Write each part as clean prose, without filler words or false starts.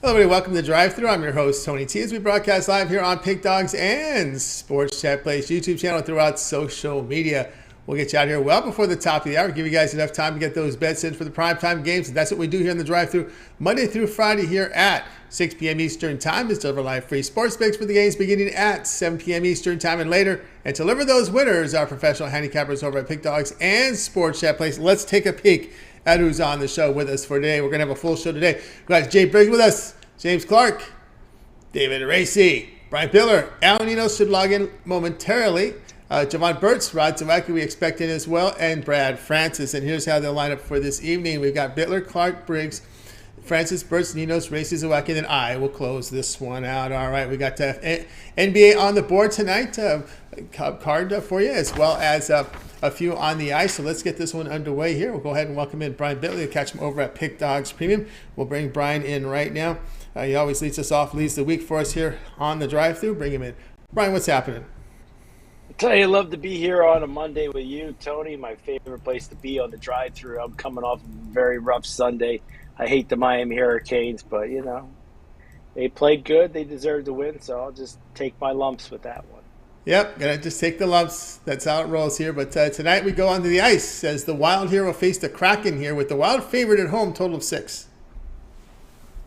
Hello, everybody. Welcome to Drive Thru. I'm your host, Tony T. As we broadcast live here on Pig Dogs and Sports Chat Place YouTube channel throughout social media. We'll get you out here well before the top of the hour. Give you guys enough time to get those bets in for the primetime games. And that's what we do here in the Drive Thru Monday through Friday here at 6 p.m. Eastern Time. It's deliver live free sports picks for the games beginning at 7 p.m. Eastern Time and later. And to deliver those winners, our professional handicappers over at Pig Dogs and Sports Chat Place. Let's take a peek at who's on the show with us for today. We're going to have a full show today. We got Jay Briggs with us, James Clark, David Racy, Brian Biller, Alan Enos should log in momentarily. Javon Burtz, Rod Zawacki, we expect in as well, and Brad Francis. And here's how they'll line up for this evening. We've got Bittler, Clark, Briggs, Francis, Burtz, Ninos, Racy, Zawacki, and then I will close this one out. All right, we got NBA on the board tonight, card for you, as well as a few on the ice. So let's get this one underway here. We'll go ahead and welcome in Brian Bittler. We'll catch him over at Pick Dogs Premium. We'll bring Brian in right now. He always leads us off, leads the week for us here on the drive-thru. Bring him in. Brian, what's happening? I tell you, I love to be here on a Monday with you, Tony. My favorite place to be on the drive-thru. I'm coming off a very rough Sunday. I hate the Miami Hurricanes, but, you know, they played good. They deserve to win, so I'll just take my lumps with that one. Yep, gonna just take the lumps. That's how it rolls here. But tonight we go onto the ice as the Wild here will face the Kraken here with the Wild favorite at home, total of 6.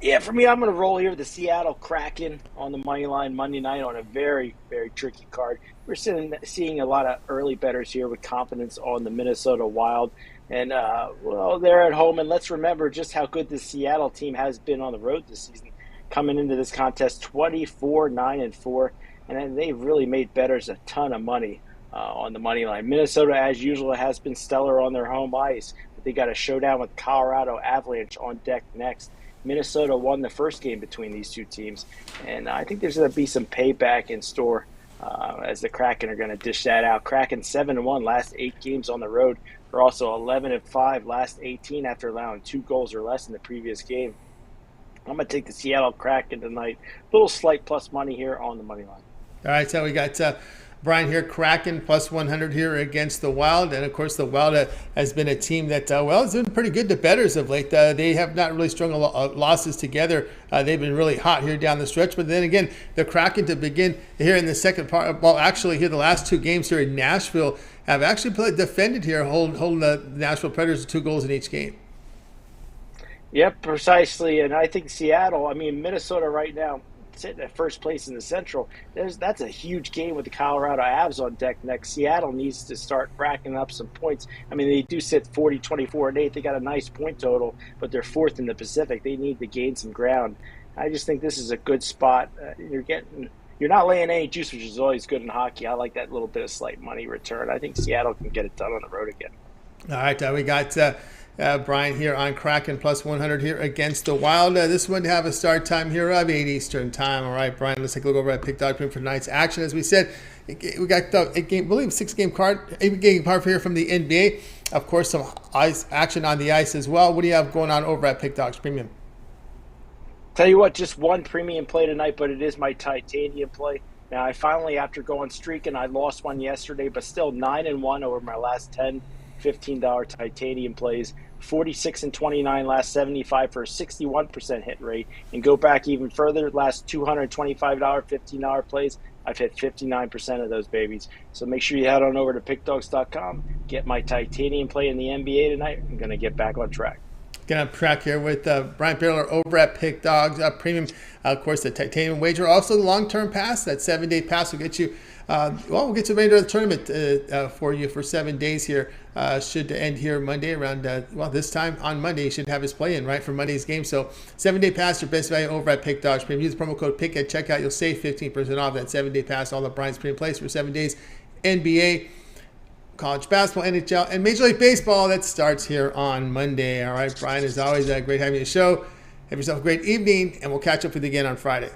Yeah, for me, I'm going to roll here with the Seattle Kraken on the money line Monday night on a very, very tricky card. We're seeing a lot of early bettors here with confidence on the Minnesota Wild. And, well, they're at home. And let's remember just how good the Seattle team has been on the road this season. Coming into this contest, 24-9-4. And they've really made bettors a ton of money on the money line. Minnesota, as usual, has been stellar on their home ice. But they got a showdown with Colorado Avalanche on deck next. Minnesota won the first game between these two teams, and I think there's going to be some payback in store as the Kraken are going to dish that out. Kraken 7-1 last 8 games on the road. They're also 11-5 last 18 after allowing 2 goals or less in the previous game. I'm going to take the Seattle Kraken tonight. A little slight plus money here on the money line. All right, so we got Brian here, Kraken plus 100 here against the Wild. And, of course, the Wild has been a team that, has been pretty good to bettors of late. They have not really strung losses together. They've been really hot here down the stretch. But then again, the Kraken to begin here in the second part, well, actually here the last 2 games here in Nashville have actually defended here, holding the Nashville Predators to 2 goals in each game. Yep, precisely. And I think Seattle, Minnesota right now, sitting at first place in the Central. That's a huge game with the Colorado Avs on deck next. Seattle needs to start racking up some points. They do sit 40, 24, and 8. They got a nice point total, but they're 4th in the Pacific. They need to gain some ground. I just think this is a good spot. You're not laying any juice, which is always good in hockey. I like that little bit of slight money return. I think Seattle can get it done on the road again. All right, we got Brian here on Kraken plus 100 here against the Wild. This one to have a start time here of 8 Eastern Time. All right, Brian, let's take a look over at Pick Dog for tonight's action. As we said, we got the 6-game card, 8-game card here from the NBA. Of course, some ice action on the ice as well. What do you have going on over at Pick Dogs Premium? Tell you what, just one premium play tonight, but it is my titanium play. Now, I finally, after going streaking, I lost one yesterday, but still 9-1 over my last 10 $15 titanium plays. 46-29 last 75 for a 61% hit rate, and go back even further, last $225 $15 plays, I've hit 59% of those babies. So make sure you head on over to pickdogs.com, get my titanium play in the NBA tonight. I'm going to get back on track. Going to track here with Brian Biller over at Pick Dogs Premium. Of course, the titanium wager, also the long-term pass. That 7-day pass will get you. We'll get to the remainder of the tournament for you for 7 days here. Should end here Monday around, this time on Monday, you should have his play in, right, for Monday's game. So 7-day pass, your best value over at Pick Dogs Premium. Use the promo code PICK at checkout. You'll save 15% off that 7-day pass. All the Brian's Premium plays for 7 days. NBA, college basketball, NHL, and Major League Baseball. That starts here on Monday. All right, Brian, as always, great having you on the show. Have yourself a great evening, and we'll catch up with you again on Friday.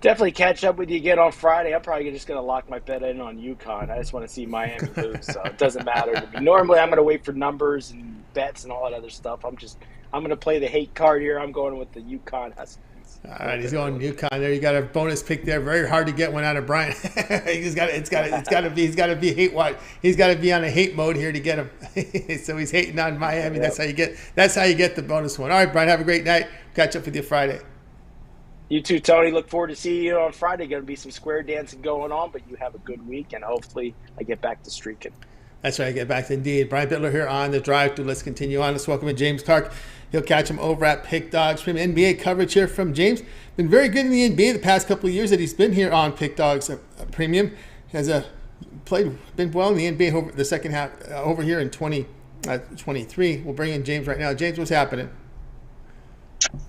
Definitely catch up with you again on Friday. I'm probably just going to lock my bet in on UConn. I just want to see Miami lose, so it doesn't matter to me. Normally, I'm going to wait for numbers and bets and all that other stuff. I'm going to play the hate card here. I'm going with the UConn Huskies. All right, he's going UConn there. You got a bonus pick there. Very hard to get one out of Brian. He's got to be hate watch. He's got to be on a hate mode here to get him. So he's hating on Miami. Yep. That's how you get the bonus one. All right, Brian, have a great night. Catch up with you Friday. You too, Tony. Look forward to seeing you on Friday. Going to be some square dancing going on, but you have a good week, and hopefully I get back to streaking. That's right, I get back to indeed. Brian Bittler here on the drive. Let's continue on. Let's welcome in James Clark. He'll catch him over at Pick Dogs. From NBA coverage here from James. Been very good in the NBA the past couple of years that he's been here on Pick Dogs Premium. Has been well in the NBA over the second half over here in 2023. We'll bring in James right now. James, what's happening?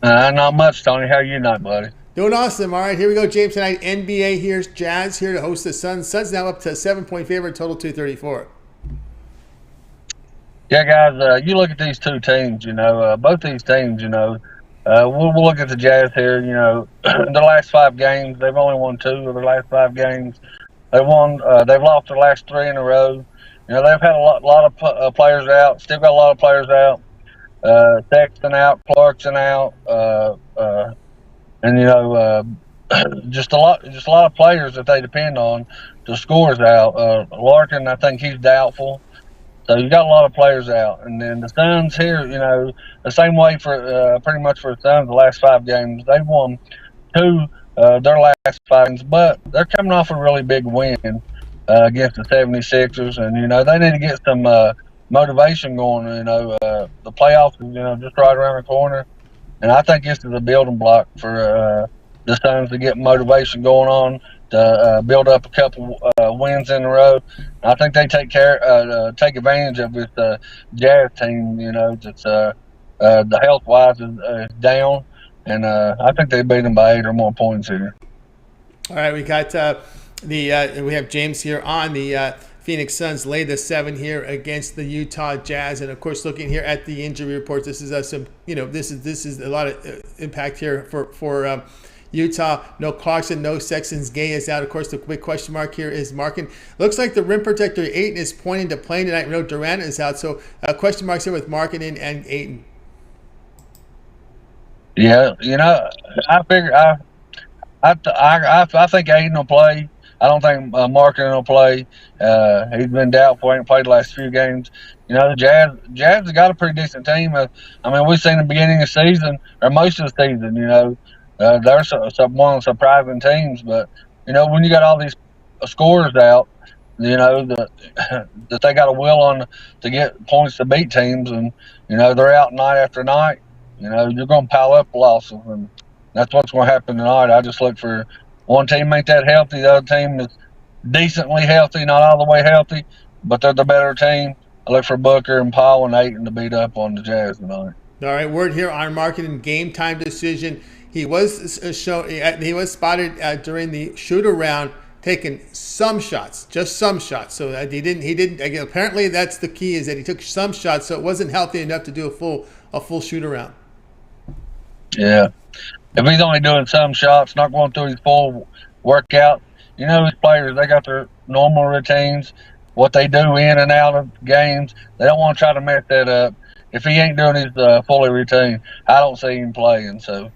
Not much, Tony. How are you tonight, buddy? Doing awesome. All right, here we go, James. Tonight, NBA here's Jazz here to host the Suns. Suns now up to a 7-point favorite, total 234. Yeah, guys, you look at these two teams, both these teams, we'll look at the Jazz here, the last 5 games, they've only won 2 of their last 5 games. They've lost their last 3 in a row. They've had a lot of players out, still got a lot of players out. Sexton out, Clarkson out, and just a lot of players that they depend on to scores out. Larkin, I think he's doubtful. So you got a lot of players out, and then the Suns here, the same way for pretty much for the Suns the last 5 games. They've won 2 their last 5 games, but they're coming off a really big win against the 76ers, and they need to get some motivation going. The playoffs is just right around the corner, and I think this is a building block for the Suns to get motivation going on, to build up a couple wins in a row. I think they take advantage of this Jazz team. That's the health wise is down, and I think they beat them by 8 or more points here. All right, we got we have James here on the Phoenix Suns lay the 7 here against the Utah Jazz, and of course looking here at the injury reports, this is this is a lot of impact here for Utah. No Clarkson, no Sexton's. Gay is out. Of course, the big question mark here is Markin. Looks like the rim protector Ayton is pointing to playing tonight. No Durant is out, so question marks here with Markin and Ayton. Yeah, I figure I think Ayton will play. I don't think Markin will play. He's been doubtful. He ain't played the last few games. The Jazz has got a pretty decent team. We've seen the beginning of the season, or most of the season, they're one of the surprising teams, but when you got all these scorers out, that they got a will on to get points to beat teams, and they're out night after night. You're going to pile up losses, and that's what's going to happen tonight. I just look for one team ain't that healthy, the other team is decently healthy, not all the way healthy, but they're the better team. I look for Booker and Paul and Ayton to beat up on the Jazz tonight. All right, word here on Markin game time decision. He was spotted during the shoot-around taking some shots, just some shots. So he didn't. Again, apparently, that's the key, is that he took some shots, so it wasn't healthy enough to do a full shoot-around. Yeah, if he's only doing some shots, not going through his full workout, his players, they got their normal routines, what they do in and out of games. They don't want to try to mess that up. If he ain't doing his fully routine, I don't see him playing. So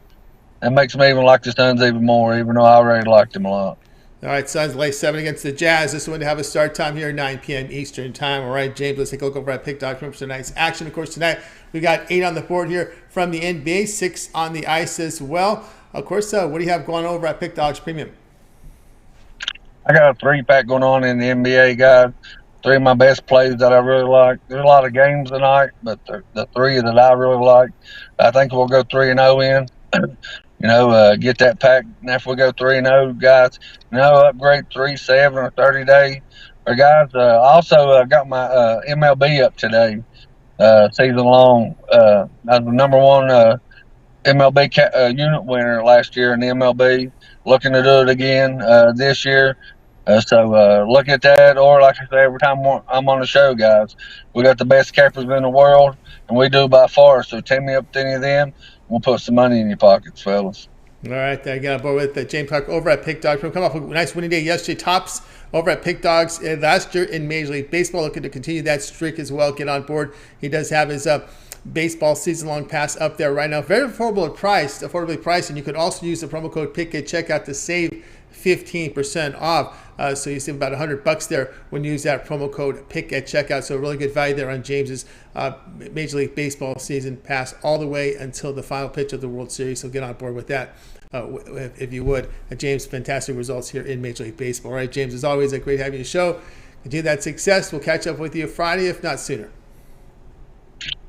that makes me even like the Suns even more, even though I already liked him a lot. All right, Suns lay 7 against the Jazz. This one to have a start time here, 9 p.m. Eastern time. All right, James, let's take a look over at Pick Dog for tonight's action. Of course, tonight we got 8 on the board here from the NBA, 6 on the ice as well. Of course, what do you have going over at Pick Dogs Premium? I got a 3-pack going on in the NBA, guys. 3 of my best plays that I really like. There's a lot of games tonight, but the 3 that I really like, I think we'll go 3-0 in. Get that pack. And after we go 3-0, guys, upgrade 3-7 or 30-day. Or guys, also got my MLB up today, season long. I was the number 1 MLB unit winner last year in the MLB. Looking to do it again this year. So look at that, or like I say, every time I'm on the show, guys, we got the best cappers in the world, and we do by far. So take me up to any of them. We'll put some money in your pockets, fellas. All right, I got on board with James Clark over at Pick Dogs. We'll come off a nice winning day yesterday. Tops over at Pick Dogs last year in Major League Baseball, looking to continue that streak as well. Get on board. He does have his baseball season-long pass up there right now. Very affordably priced, and you could also use the promo code PICK at checkout to save 15% off. So you save about $100 there when you use that promo code PICK at checkout. So really good value there on James's Major League Baseball season pass all the way until the final pitch of the World Series. So get on board with that. If you would. James, fantastic results here in Major League Baseball. All right, James, as always, great having you on the show. Continue that success. We'll catch up with you Friday, if not sooner.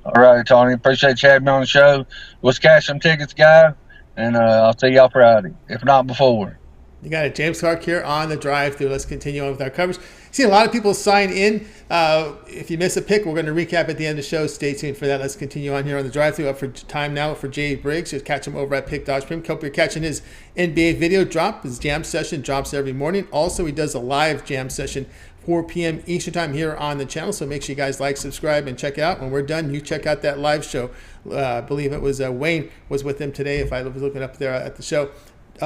All right, Tony. Appreciate you having me on the show. Let's cash some tickets, guys, and I'll see y'all Friday, if not before. You got it. James Clark here on the drive-thru. Let's continue on with our coverage. Seen a lot of people sign in. If you miss a pick, we're going to recap at the end of the show. Stay tuned for that. Let's continue on here on the drive-thru. Up for time now for Jay Briggs. Just catch him over at Pick Dogs Premium. Hope you're catching his NBA video drop. His jam session drops every morning. Also, he does a live jam session 4 p.m. Eastern time here on the channel. So make sure you guys like, subscribe, and check it out. When we're done, you check out that live show. I believe it was Wayne was with him today, if I was looking up there at the show.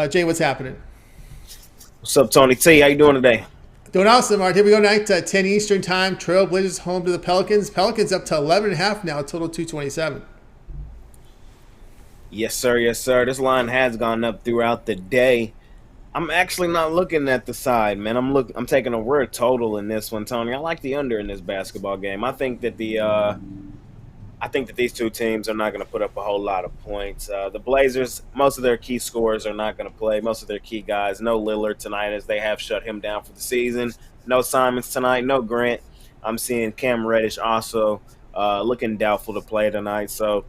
Jay, what's happening? What's up, Tony T? How you doing today? Doing awesome. All right, here we go tonight, 10 Eastern time. Trailblazers home to the Pelicans. Pelicans up to 11.5 now, total 227. Yes, sir. Yes, sir. This line has gone up throughout the day. I'm actually not looking at the side, man. I'm taking a word total in this one, Tony. I like the under in this basketball game. I think that these two teams are not going to put up a whole lot of points. The Blazers, most of their key scorers are not going to play. Most of their key guys. No Lillard tonight, as they have shut him down for the season. No Simons tonight. No Grant. I'm seeing Cam Reddish also looking doubtful to play tonight. So,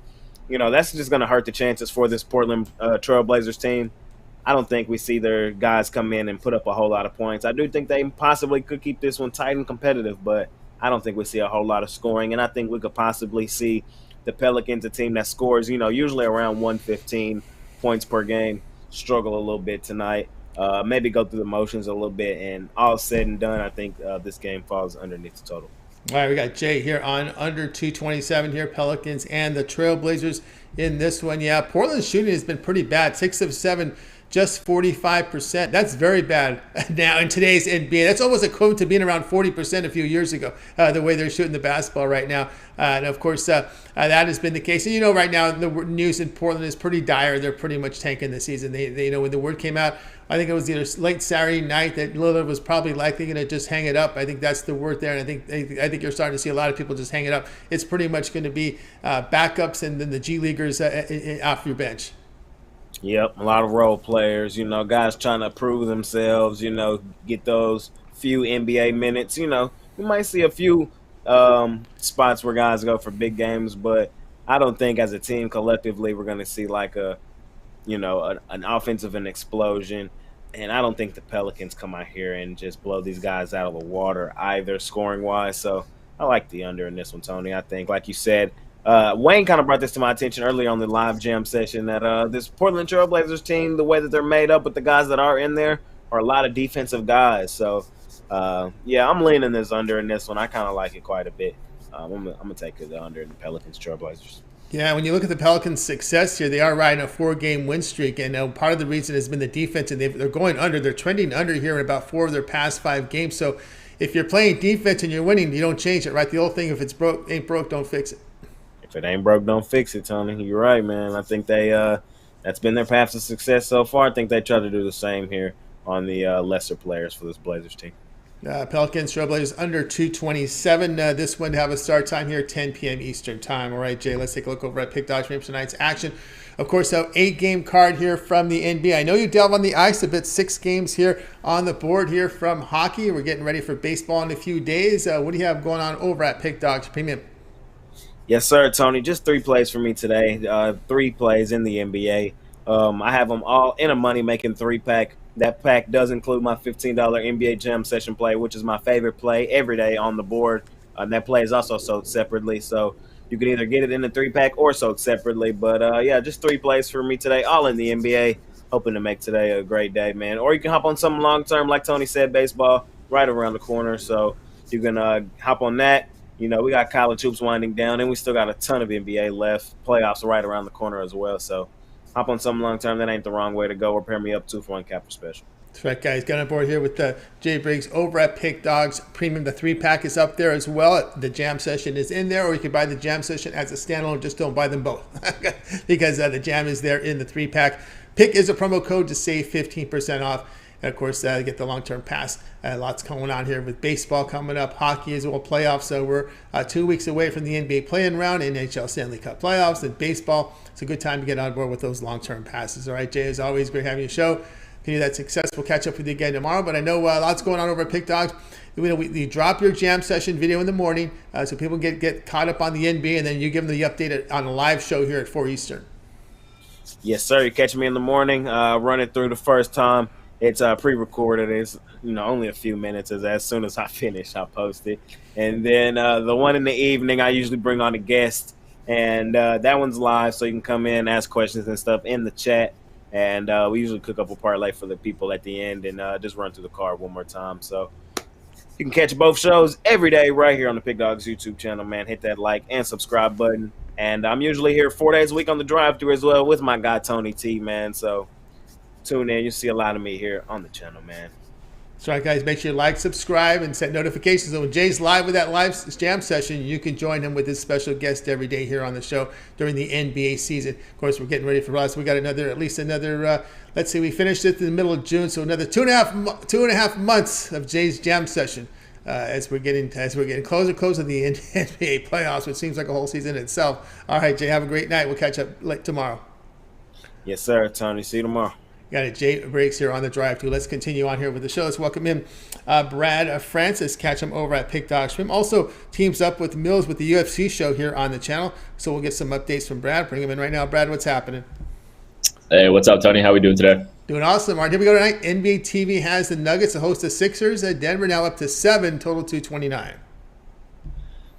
that's just going to hurt the chances for this Portland Trailblazers team. I don't think we see their guys come in and put up a whole lot of points. I do think they possibly could keep this one tight and competitive, but I don't think we see a whole lot of scoring. And I think we could possibly see the Pelicans, a team that scores, usually around 115 points per game, struggle a little bit tonight. Maybe go through the motions a little bit. And all said and done, I think this game falls underneath the total. All right, we got Jay here on under 227 here, Pelicans and the Trailblazers in this one. Yeah, Portland's shooting has been pretty bad. 6 of 7. Just 45%. That's very bad now in today's NBA. That's almost equivalent to being around 40% a few years ago, the way they're shooting the basketball right now. And, of course, that has been the case. And, right now the news in Portland is pretty dire. They're pretty much tanking the season. They when the word came out, I think it was either late Saturday night that Lillard was probably likely going to just hang it up. I think that's the word there. And I think you're starting to see a lot of people just hang it up. It's pretty much going to be backups and then the G Leaguers off your bench. Yep, a lot of role players, guys trying to prove themselves, get those few NBA minutes. We might see a few spots where guys go for big games, but I don't think as a team collectively we're going to see like an offensive explosion. And I don't think the Pelicans come out here and just blow these guys out of the water either scoring-wise. So I like the under in this one, Tony. I think, like you said, Wayne kind of brought this to my attention earlier on the live jam session that this Portland Trailblazers team, the way that they're made up with the guys that are in there, are a lot of defensive guys. So, I'm leaning this under in this one. I kind of like it quite a bit. I'm going to take it under in the Pelicans Trailblazers. Yeah, when you look at the Pelicans' success here, they are riding a 4-game win streak, and part of the reason has been the defense, and they're going under. They're trending under here in about 4 of their past 5 games. So if you're playing defense and you're winning, you don't change it, right? The old thing, if it's broke, ain't broke, don't fix it. If it ain't broke, don't fix it, Tony. You're right, man. I think that's been their path to success so far. I think they try to do the same here on the lesser players for this Blazers team. Pelicans, Trailblazers under 227. This one to have a start time here, 10 p.m. Eastern time. All right, Jay, let's take a look over at Pick Dogs for tonight's action. Of course, 8-game card here from the NBA. I know you delve on the ice a bit. 6 games here on the board here from hockey. We're getting ready for baseball in a few days. What do you have going on over at Pick Dogs Premium? Yes, sir, Tony. Just 3 plays for me today. 3 plays in the NBA. I have them all in a money-making 3-pack. That pack does include my $15 NBA Jam Session play, which is my favorite play every day on the board. That play is also sold separately, so you can either get it in the 3-pack or sold separately. But, just 3 plays for me today, all in the NBA. Hoping to make today a great day, man. Or you can hop on something long-term, like Tony said, baseball right around the corner. So you can hop on that. We got college hoops winding down, and we still got a ton of NBA left. Playoffs are right around the corner as well. So hop on something long-term. That ain't the wrong way to go. Or pair me up 2 for 1 capper special. That's right, guys. Get on board here with Jay Briggs over at Pick Dogs Premium. The 3-pack is up there as well. The Jam Session is in there, or you can buy the Jam Session as a standalone. Just don't buy them both because the Jam is there in the 3-pack. Pick is a promo code to save 15% off. And, of course, get the long-term pass. Lots going on here with baseball coming up, hockey as well, playoffs. So we're 2 weeks away from the NBA play-in round, NHL Stanley Cup playoffs, and baseball. It's a good time to get on board with those long-term passes. All right, Jay, as always, great having you on the show. Continue that success. We'll catch up with you again tomorrow. But I know lots going on over at Pick Dogs. We drop your Jam Session video in the morning so people get caught up on the NBA, and then you give them the update on a live show here at 4 Eastern. Yes, sir. You catch me in the morning, running through the first time. It's pre-recorded. It's only a few minutes. As soon as I finish, I'll post it. And then the one in the evening, I usually bring on a guest, and that one's live, so you can come in, ask questions and stuff in the chat. And we usually cook up a parlay for the people at the end and just run through the card one more time. So you can catch both shows every day right here on the Pick Dogs YouTube channel, man. Hit that like and subscribe button. And I'm usually here 4 days a week on the drive-thru as well with my guy Tony T, man. So tune in. You'll see a lot of me here on the channel, man. That's right, guys. Make sure you like, subscribe, and set notifications. So when Jay's live with that live Jam Session, you can join him with his special guest every day here on the show during the NBA season. Of course, we're getting ready for us. We got at least another. Let's see, we finished it in the middle of June, so another two and a half months of Jay's Jam Session as we're getting closer to the NBA playoffs, which seems like a whole season in itself. All right, Jay, have a great night. We'll catch up tomorrow. Yes, sir, Tony. See you tomorrow. Got it. Jay Briggs here on the drive too. Let's continue on here with the show. Let's welcome in Brad Francis. Catch him over at Pick Dog Stream. Also teams up with Mills with the UFC show here on the channel. So we'll get some updates from Brad. Bring him in right now. Brad, what's happening? Hey, what's up, Tony? How we doing today? Doing awesome. All right, here we go tonight. NBA TV has the Nuggets to host the Sixers at Denver, now up to 7, total 229.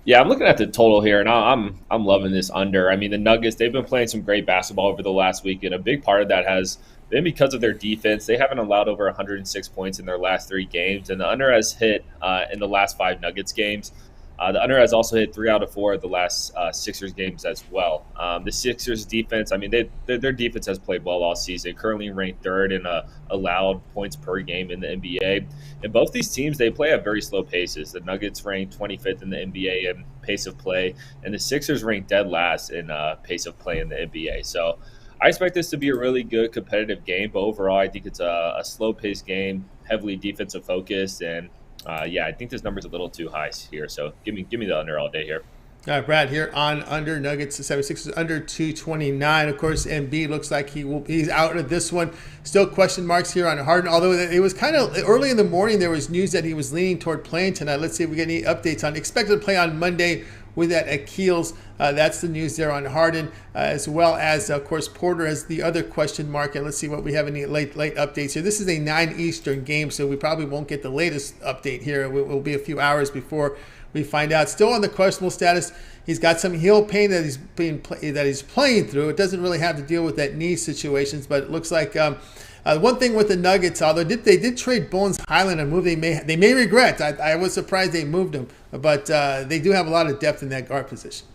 Yeah, I'm looking at the total here, and I'm loving this under. I mean, the Nuggets, they've been playing some great basketball over the last week, and a big part of that has been because of their defense. They haven't allowed over 106 points in their last 3 games, and the under has hit in the last 5 Nuggets games. The under has also hit 3 out of 4 of the last Sixers games as well. The Sixers defense, I mean, their defense has played well all season, currently ranked 3rd in allowed points per game in the NBA. And both these teams, they play at very slow paces. The Nuggets ranked 25th in the NBA in pace of play, and the Sixers ranked dead last in pace of play in the NBA. So I expect this to be a really good competitive game, but overall I think it's a slow-paced game, heavily defensive focused, and yeah, I think this number's a little too high here, so give me the under all day here. All right, Brad, here on under Nuggets, the 76ers under 229. Of course, Embiid looks like he's out of this one. Still question marks here on Harden, although it was kind of early in the morning. There was news that he was leaning toward playing tonight. Let's see if we get any updates on expected to play on Monday with that Achilles. That's the news there on Harden, as well as, of course, Porter as the other question mark. And let's see what we have any late updates here. This is a 9 Eastern game, so we probably won't get the latest update here. It will be a few hours before we find out. Still on the questionable status. He's got some heel pain that he's playing through. It doesn't really have to deal with that knee situations, but it looks like one thing with the Nuggets, although they did trade Bones Highland, a move they may regret. I was surprised they moved him, but they do have a lot of depth in that guard position.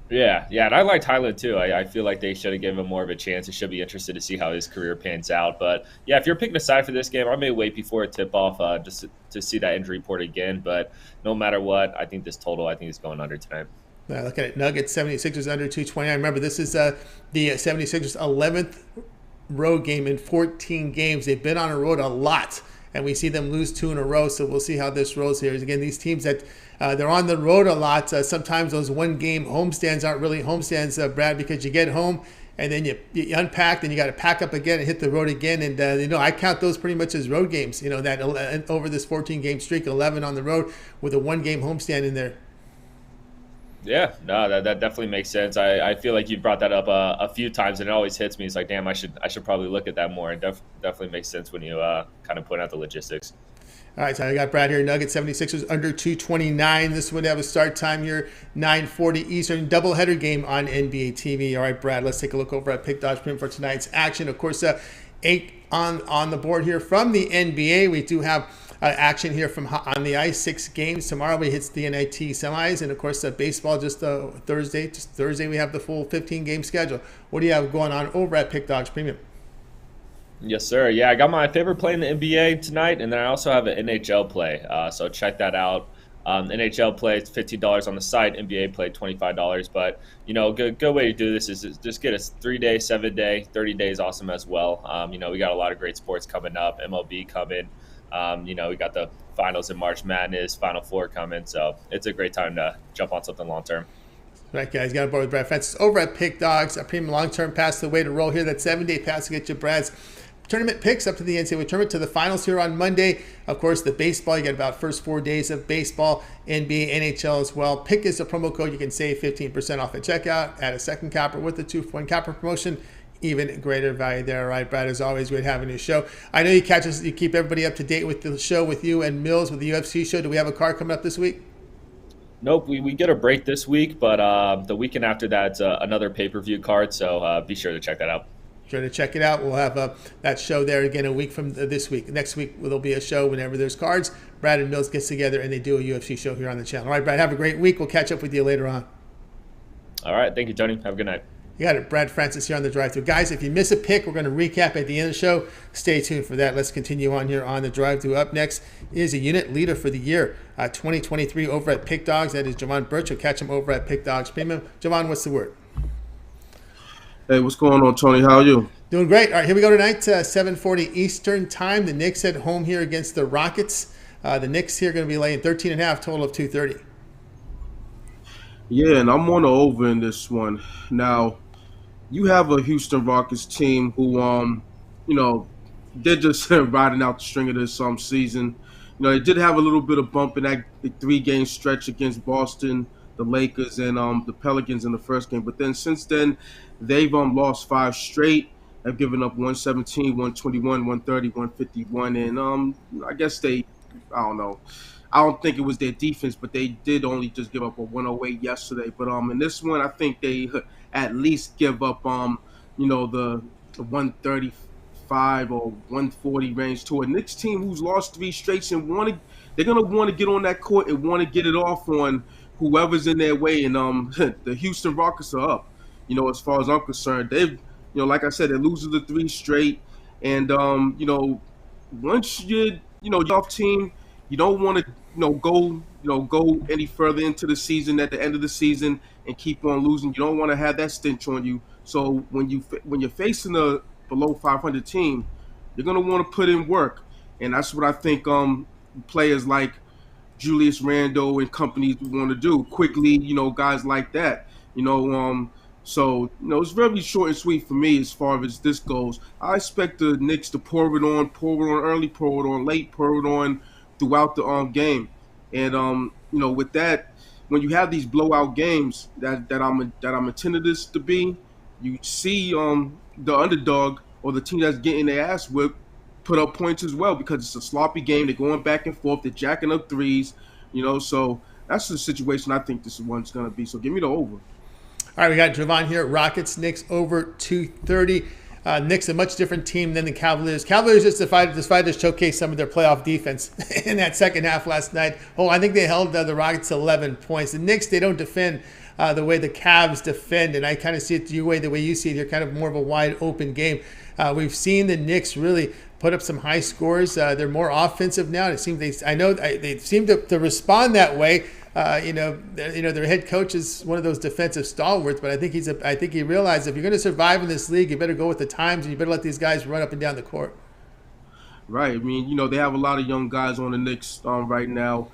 Yeah, and I liked Highland too. I feel like they should have given him more of a chance. I should be interested to see how his career pans out. But yeah, if you're picking a side for this game, I may wait before a tip-off just to see that injury report again. But no matter what, I think this total, is going under tonight. Look at it. Nuggets, 76ers under 229. Remember, this is the 76ers' 11th road game in 14 games. They've been on a road a lot, and we see them lose 2 in a row. So we'll see how this rolls here. Again, these teams that they're on the road a lot. Sometimes those one-game homestands aren't really homestands, Brad, because you get home and then you unpack, and you got to pack up again and hit the road again. And I count those pretty much as road games. That over this 14-game streak, 11 on the road with a one-game homestand in there. Yeah, no, that definitely makes sense. I feel like you brought that up a few times, and it always hits me. It's like, damn, I should probably look at that more. It definitely makes sense when you kind of point out the logistics. All right, so I got Brad here. Nuggets 76ers under 229. This would have a start time here, 9:40 Eastern. Doubleheader game on NBA TV. All right, Brad, let's take a look over at Pick Dodge Print for tonight's action. Of course, 8 on the board here from the NBA. We do have action here from on the ice, 6 games. Tomorrow we hits the NIT semis, and of course baseball just Thursday. Just Thursday we have the full 15-game schedule. What do you have going on over at Pick Dogs Premium? Yes, sir. Yeah, I got my favorite play in the NBA tonight, and then I also have an NHL play. So check that out. NHL play is $15 on the site. NBA play $25. But good way to do this is just get a 3-day, 7-day, 30 days awesome as well. We got a lot of great sports coming up. MLB coming. We got the finals in March Madness, Final Four coming. So it's a great time to jump on something long term. Right, guys, got on board with Brad Francis over at Pick Dogs, a premium long-term pass, the way to roll here. That 7-day pass to get you Brad's tournament picks up to the NCAA tournament, to the finals here on Monday. Of course, the baseball, you got about first 4 days of baseball, NBA, NHL as well. Pick is a promo code. You can save 15% off at checkout. Add a second capper with the 2-point capper promotion. Even greater value there. All right, Brad, as always, great having your show. I know you keep everybody up to date with the show with you and Mills with the UFC show. Do we have a card coming up this week? Nope, we get a break this week, but the weekend after that's another pay-per-view card, so be sure to check that out. Sure to check it out. We'll have that show there again a week from this week. Next week, there'll be a show whenever there's cards. Brad and Mills gets together, and they do a UFC show here on the channel. All right, Brad, have a great week. We'll catch up with you later on. All right, thank you, Tony. Have a good night. You got it. Brad Francis here on the Drive Thru. Guys, if you miss a pick, we're going to recap at the end of the show. Stay tuned for that. Let's continue on here on the Drive Thru. Up next is a unit leader for the year 2023 over at Pick Dogs. That is Javon Birch. You'll catch him over at Pick Dogs Premium. Javon, what's the word? Hey, what's going on, Tony? How are you? Doing great. All right, here we go tonight, 7:40 Eastern time. The Knicks at home here against the Rockets. The Knicks here going to be laying 13.5, total of 230. Yeah, and I'm on the over in this one. Now, you have a Houston Rockets team who, they're just riding out the string of this season. They did have a little bit of bump in that 3-game stretch against Boston, the Lakers, and the Pelicans in the first game. But then since then, they've lost 5 straight. Have given up 117, 121, 130, 151, and I guess I don't know. I don't think it was their defense, but they did only just give up a 108 yesterday. But in this one, I think they at least give up the 135 or 140 range to a Knicks team who's lost 3 straight and they're gonna want to get on that court and want to get it off on whoever's in their way. And the Houston Rockets are up. As far as I'm concerned, they've like I said, they're losing the 3 straight, and once you're off team, you don't want to go any further into the season at the end of the season and keep on losing. You don't want to have that stench on you. So when you're facing a below 500 team, you're gonna want to put in work, and that's what I think players like Julius Randle and companies want to do quickly. Guys like that. So, it's very short and sweet for me as far as this goes. I expect the Knicks to pour it on early, pour it on late, pour it on throughout the game. And, with that, when you have these blowout games that I'm intended this to be, you see the underdog or the team that's getting their ass whipped put up points as well because it's a sloppy game. They're going back and forth. They're jacking up threes, so that's the situation I think this one's going to be. So give me the over. All right, we got Javon here. Rockets, Knicks over 230. Knicks a much different team than the Cavaliers. Cavaliers just decided to showcase some of their playoff defense in that second half last night. I think they held the Rockets 11 points. The Knicks, they don't defend the way the Cavs defend, and I kind of see it the way you see it. You're kind of more of a wide open game. We've seen the Knicks really put up some high scores. They're more offensive now. It seems they seem to respond that way. Their head coach is one of those defensive stalwarts, but I think he realized if you're going to survive in this league, you better go with the times and you better let these guys run up and down the court. Right. I mean, they have a lot of young guys on the Knicks right now.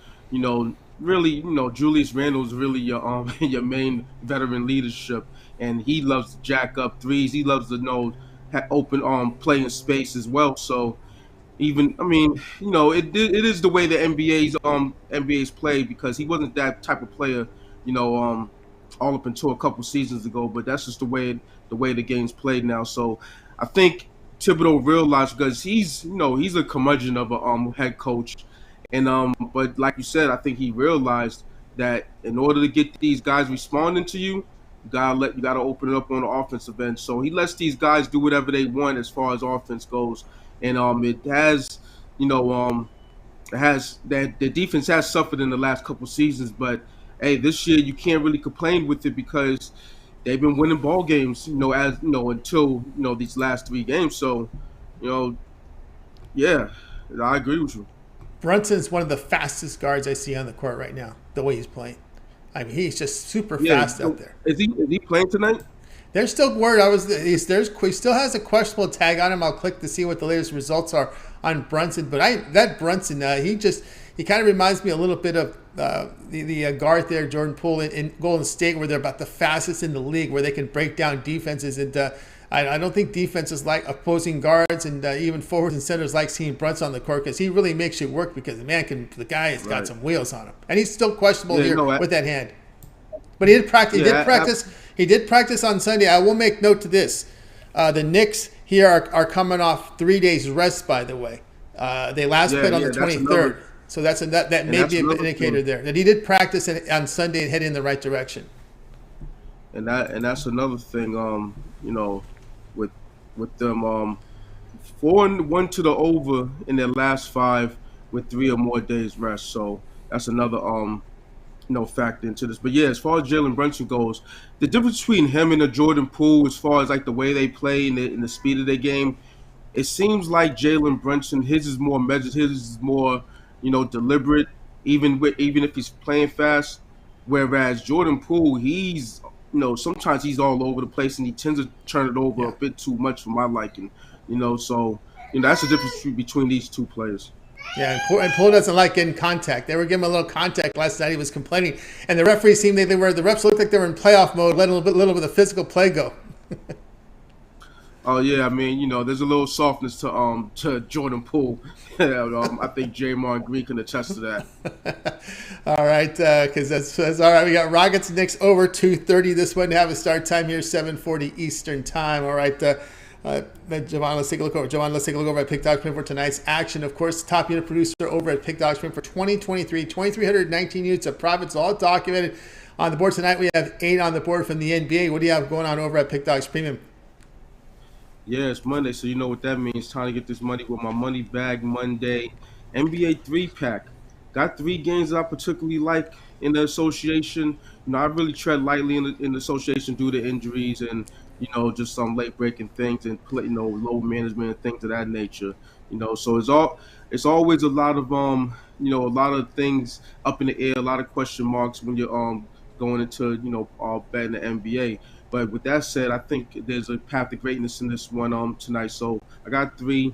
Really, Julius Randle's really your your main veteran leadership, and he loves to jack up threes. He loves to open play in space as well. So. It is the way the NBA's play because he wasn't that type of player, all up until a couple seasons ago. But that's just the way the game's played now. So I think Thibodeau realized because he's a curmudgeon of a head coach, and but like you said, I think he realized that in order to get these guys responding to you, you gotta open it up on the offensive end. So he lets these guys do whatever they want as far as offense goes. And it has, that the defense has suffered in the last couple seasons. But hey, this year you can't really complain with it because they've been winning ball games, until these last 3 games. So, You know, yeah, I agree with you. Brunson's one of the fastest guards I see on the court right now. The way he's playing, I mean, he's just super Yeah, fast out there. is he playing tonight? There's still word. He still has a questionable tag on him. I'll click to see what the latest results are on Brunson. But that Brunson, he kind of reminds me a little bit of the guard there, Jordan Poole in Golden State, where they're about the fastest in the league, where they can break down defenses. And I don't think defenses like opposing guards and even forwards and centers like seeing Brunson on the court, because he really makes you work, because the guy has got some wheels on him, and he's still questionable with that hand. But he did practice. He did practice on Sunday. I will make note to this: the Knicks here are coming off 3 days rest. By the way, they last played on the 23rd, so that may be an indicator there that he did practice on Sunday and head in the right direction. And that's another thing. With them 4-1 to the over in their last 5 with 3 or more days rest. So that's another factor into this. But yeah, as far as Jalen Brunson goes, the difference between him and the Jordan Poole, as far as like the way they play and the speed of their game, it seems like Jalen Brunson, his is more measured, his is more, deliberate, even if he's playing fast. Whereas Jordan Poole, he's sometimes he's all over the place and he tends to turn it over a bit too much for my liking. So that's the difference between these two players. Yeah, and Poole doesn't like getting contact. They were giving him a little contact last night. He was complaining, and the referees seemed the refs looked like they were in playoff mode, letting a little bit of physical play go. Oh yeah, I mean, there's a little softness to Jordan Poole. I think Draymond Green can attest to that. All right, because that's all right. We got Rockets Knicks over 2:30. This one to have a start time here, 7:40 Eastern time. All right, Javon, let's take a look over at Pick Dog Print for tonight's action. Of course, top unit producer over at Pick Dog Print for 2023, 2,319 units of profits, all documented on the board tonight. We have 8 on the board from the NBA. What do you have going on over at Pick Dogs Premium? Yeah, it's Monday, so you know what that means. Time to get this money with my Money Bag Monday NBA 3-pack. Got 3 games that I particularly like in the association. I really tread lightly in the association due to injuries and, just some late-breaking things and, load management and things of that nature. So it's always a lot of, a lot of things up in the air, a lot of question marks when you're going into, betting the NBA. But with that said, I think there's a path to greatness in this one tonight. So I got 3.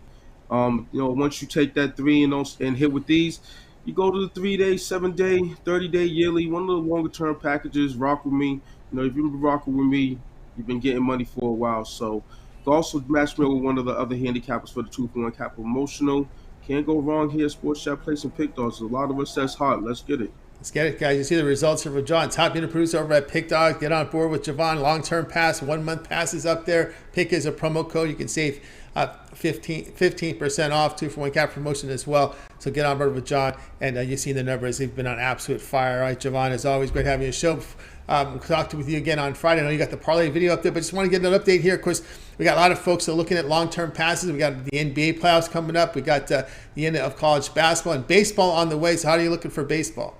Once you take that 3 and hit with these, you go to the 3-day, 7-day, 30-day, yearly, one of the longer term packages. Rock with me. If you've been rocking with me, you've been getting money for a while. So you can also match me with one of the other handicappers for the 2-for-1 cap promotional. Can't go wrong here. Sports Chat Place and Pick Dogs. A lot of us that's hot. Let's get it. Let's get it, guys. You see the results here for John. Top unit producer over at Pick Dogs. Get on board with Javon. Long-term pass, 1-month passes up there. Pick is a promo code. You can save 15% off, 2-for-1 cap promotion as well. So get on board with John, and you've seen the numbers. They've been on absolute fire. All right, Javon, as always, great having you on the show. We'll talk with you again on Friday. I know you got the parlay video up there, but just want to get an update here. Of course, we got a lot of folks that are looking at long-term passes. We got the NBA playoffs coming up. We got the end of college basketball and baseball on the way. So how are you looking for baseball?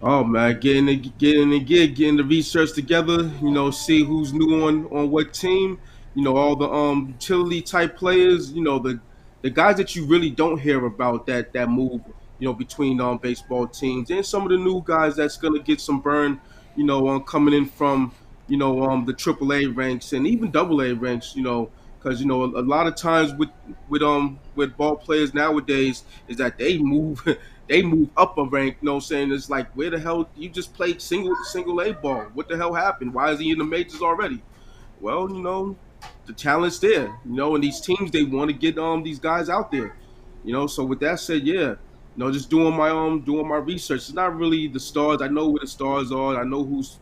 Oh man, getting the research together, see who's new on what team, all the utility type players, the guys that you really don't hear about that move, between baseball teams, and some of the new guys that's gonna get some burn, coming in from, the AAA ranks and even AA ranks, because a lot of times with ball players nowadays is that they move they move up a rank. Saying it's like, where the hell you just played single A ball? What the hell happened? Why is he in the majors already? Well, the talent's there. And these teams, they want to get these guys out there. So with that said, yeah, just doing my research. It's not really the stars. I know where the stars are. I know who's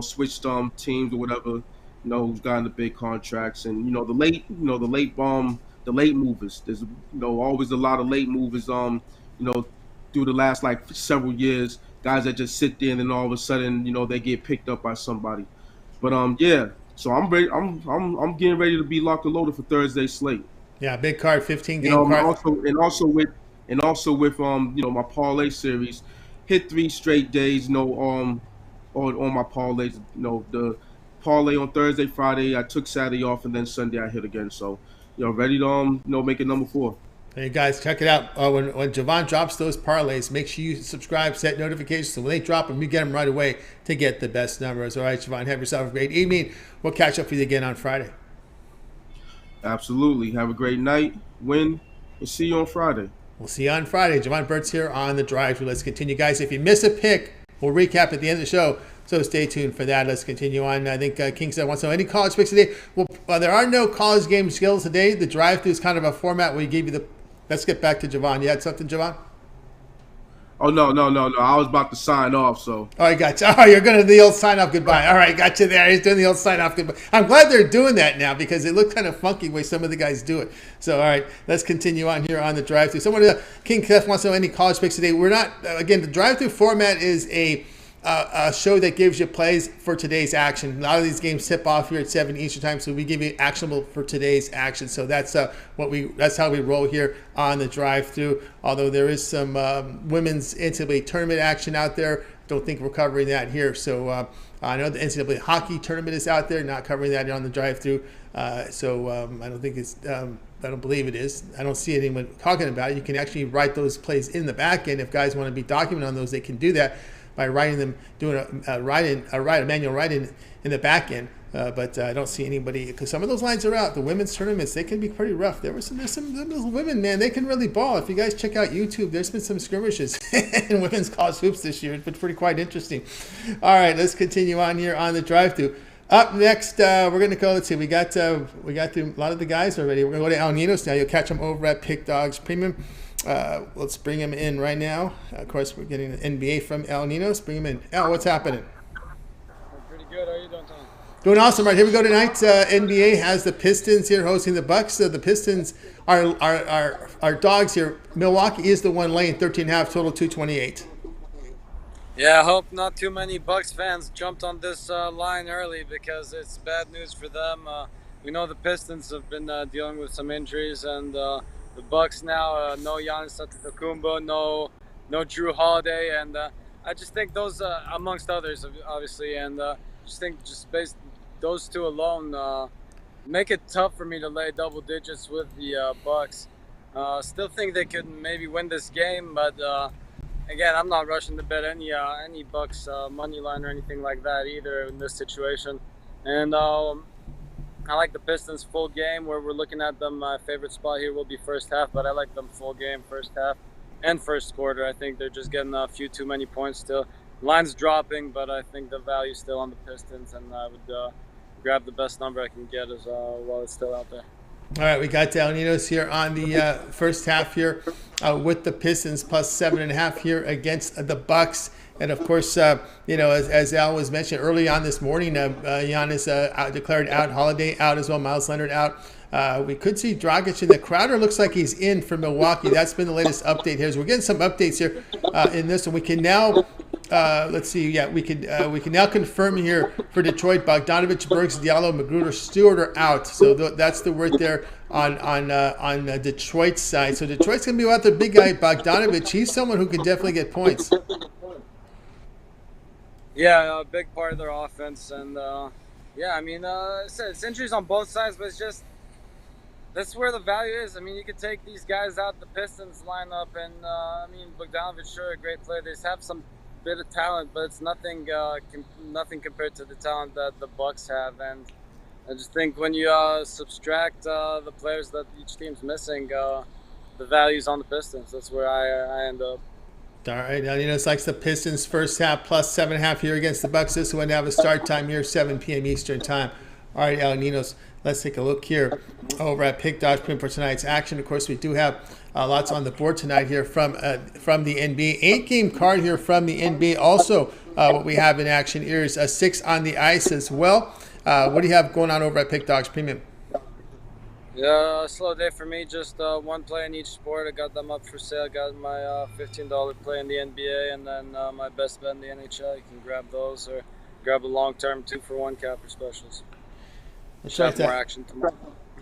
switched teams or whatever. Who's gotten the big contracts, and the late movers. There's always a lot of late movers through the last like several years, guys that just sit there and then all of a sudden they get picked up by somebody. But yeah, so I'm ready. I'm getting ready to be locked and loaded for Thursday's slate. Yeah, big card, 15-game card. Also with my parlay series, hit 3 straight days on my parlays. parlay on Thursday, Friday. I took Saturday off, and then Sunday I hit again. So, ready to make it number 4. Hey guys, check it out. When Javon drops those parlays, make sure you subscribe, set notifications, so when they drop them, you get them right away to get the best numbers. All right, Javon, have yourself a great evening. We'll catch up with you again on Friday. Absolutely. Have a great night, win, and see you on Friday. We'll see you on Friday. Javon Burt's here on the drive. Let's continue, guys. If you miss a pick, we'll recap at the end of the show. So stay tuned for that. Let's continue on. I think King said wants to know any college picks today. Well, there are no college game skills today. The drive-thru is kind of a format where you give you the. Let's get back to Javon. You had something, Javon? Oh, no. I was about to sign off, so. All right, gotcha. Oh, you're going to do the old sign-off goodbye. All right, got you there. He's doing the old sign-off goodbye. I'm glad they're doing that now because it looked kind of funky the way some of the guys do it. So, all right, let's continue on here on the drive-thru. Someone, King Kev wants to know any college picks today. We're not, again, the drive-thru format is a show that gives you plays for today's action. A lot of these games tip off here at 7 Eastern time, so we give you actionable for today's action. So that's that's how we roll here on the drive-thru. Although there is some women's NCAA tournament action out there, don't think we're covering that here. So I know the NCAA hockey tournament is out there, not covering that on the drive-thru. So I don't think it's. I don't believe it is. I don't see anyone talking about it. You can actually write those plays in the back end. If guys want to be documented on those, they can do that by writing them, doing a manual write-in in the back end. But I don't see anybody, because some of those lines are out. The women's tournaments, they can be pretty rough. There's some women, man, they can really ball. If you guys check out YouTube, there's been some skirmishes in women's college hoops this year. It's been pretty quite interesting. All right, let's continue on here on the drive-thru. Up next, we're going to go, let's see, we got through a lot of the guys already. We're going to go to El Ninos now. You'll catch them over at Pick Dogs Premium. Let's bring him in right now. Of course, we're getting an NBA from El Ninos. Bring him in. El, what's happening? Pretty good. How are you doing, Tom? Doing awesome. Right, here we go tonight. NBA has the Pistons here hosting the Bucks. So the Pistons are dogs here. Milwaukee is the one laying 13.5, total 228. Yeah, I hope not too many Bucks fans jumped on this line early because it's bad news for them. We know the Pistons have been dealing with some injuries, and the Bucks now, no Giannis Antetokounmpo, no Drew Holiday, and I just think those, amongst others, obviously, and just think based those two alone make it tough for me to lay double digits with the Bucks. Still think they could maybe win this game, but again, I'm not rushing to bet any Bucks money line or anything like that either in this situation, and. I like the Pistons full game where we're looking at them. My favorite spot here will be first half, but I like them full game first half and first quarter. I think they're just getting a few too many points still. Line's dropping, but I think the value's still on the Pistons, and I would grab the best number I can get while it's still out there. All right, we got El Ninos here on the first half here with the Pistons plus 7.5 here against the Bucks. And of course, as Al was mentioned early on this morning, Giannis declared out, Holiday out as well, Miles Leonard out. We could see Dragic in the Crowder. Looks like he's in for Milwaukee. That's been the latest update here. So we're getting some updates here in this one. We can now, let's see, yeah, we can now confirm here for Detroit, Bogdanovich, Burks, Diallo, Magruder, Stewart are out. So that's the word there on Detroit's side. So Detroit's going to be without their big guy, Bogdanovich. He's someone who can definitely get points. Yeah, a big part of their offense, and yeah, I mean, it's injuries on both sides, but it's just that's where the value is. I mean, you could take these guys out the Pistons lineup, and I mean, Bogdanovich, sure, a great player. They have some bit of talent, but it's nothing compared to the talent that the Bucks have. And I just think when you subtract the players that each team's missing, the value's on the Pistons. That's where I end up. All right, now it's like the Pistons first half plus 7.5 here against the Bucks. This one have a start time here, 7 p.m. Eastern time. All right, El Ninos, let's take a look here over at Pick Dogs for tonight's action. Of course, we do have lots on the board tonight here from the NBA. 8-game card here from the NBA. Also, what we have in action here is a 6 on the ice as well. What do you have going on over at Pick Dogs Premium? Yeah, slow day for me. Just one play in each sport. I got them up for sale. Got my $15 play in the NBA, and then my best bet in the NHL. You can grab those or grab a long-term 2-for-1 capper specials. That's right. More action tomorrow.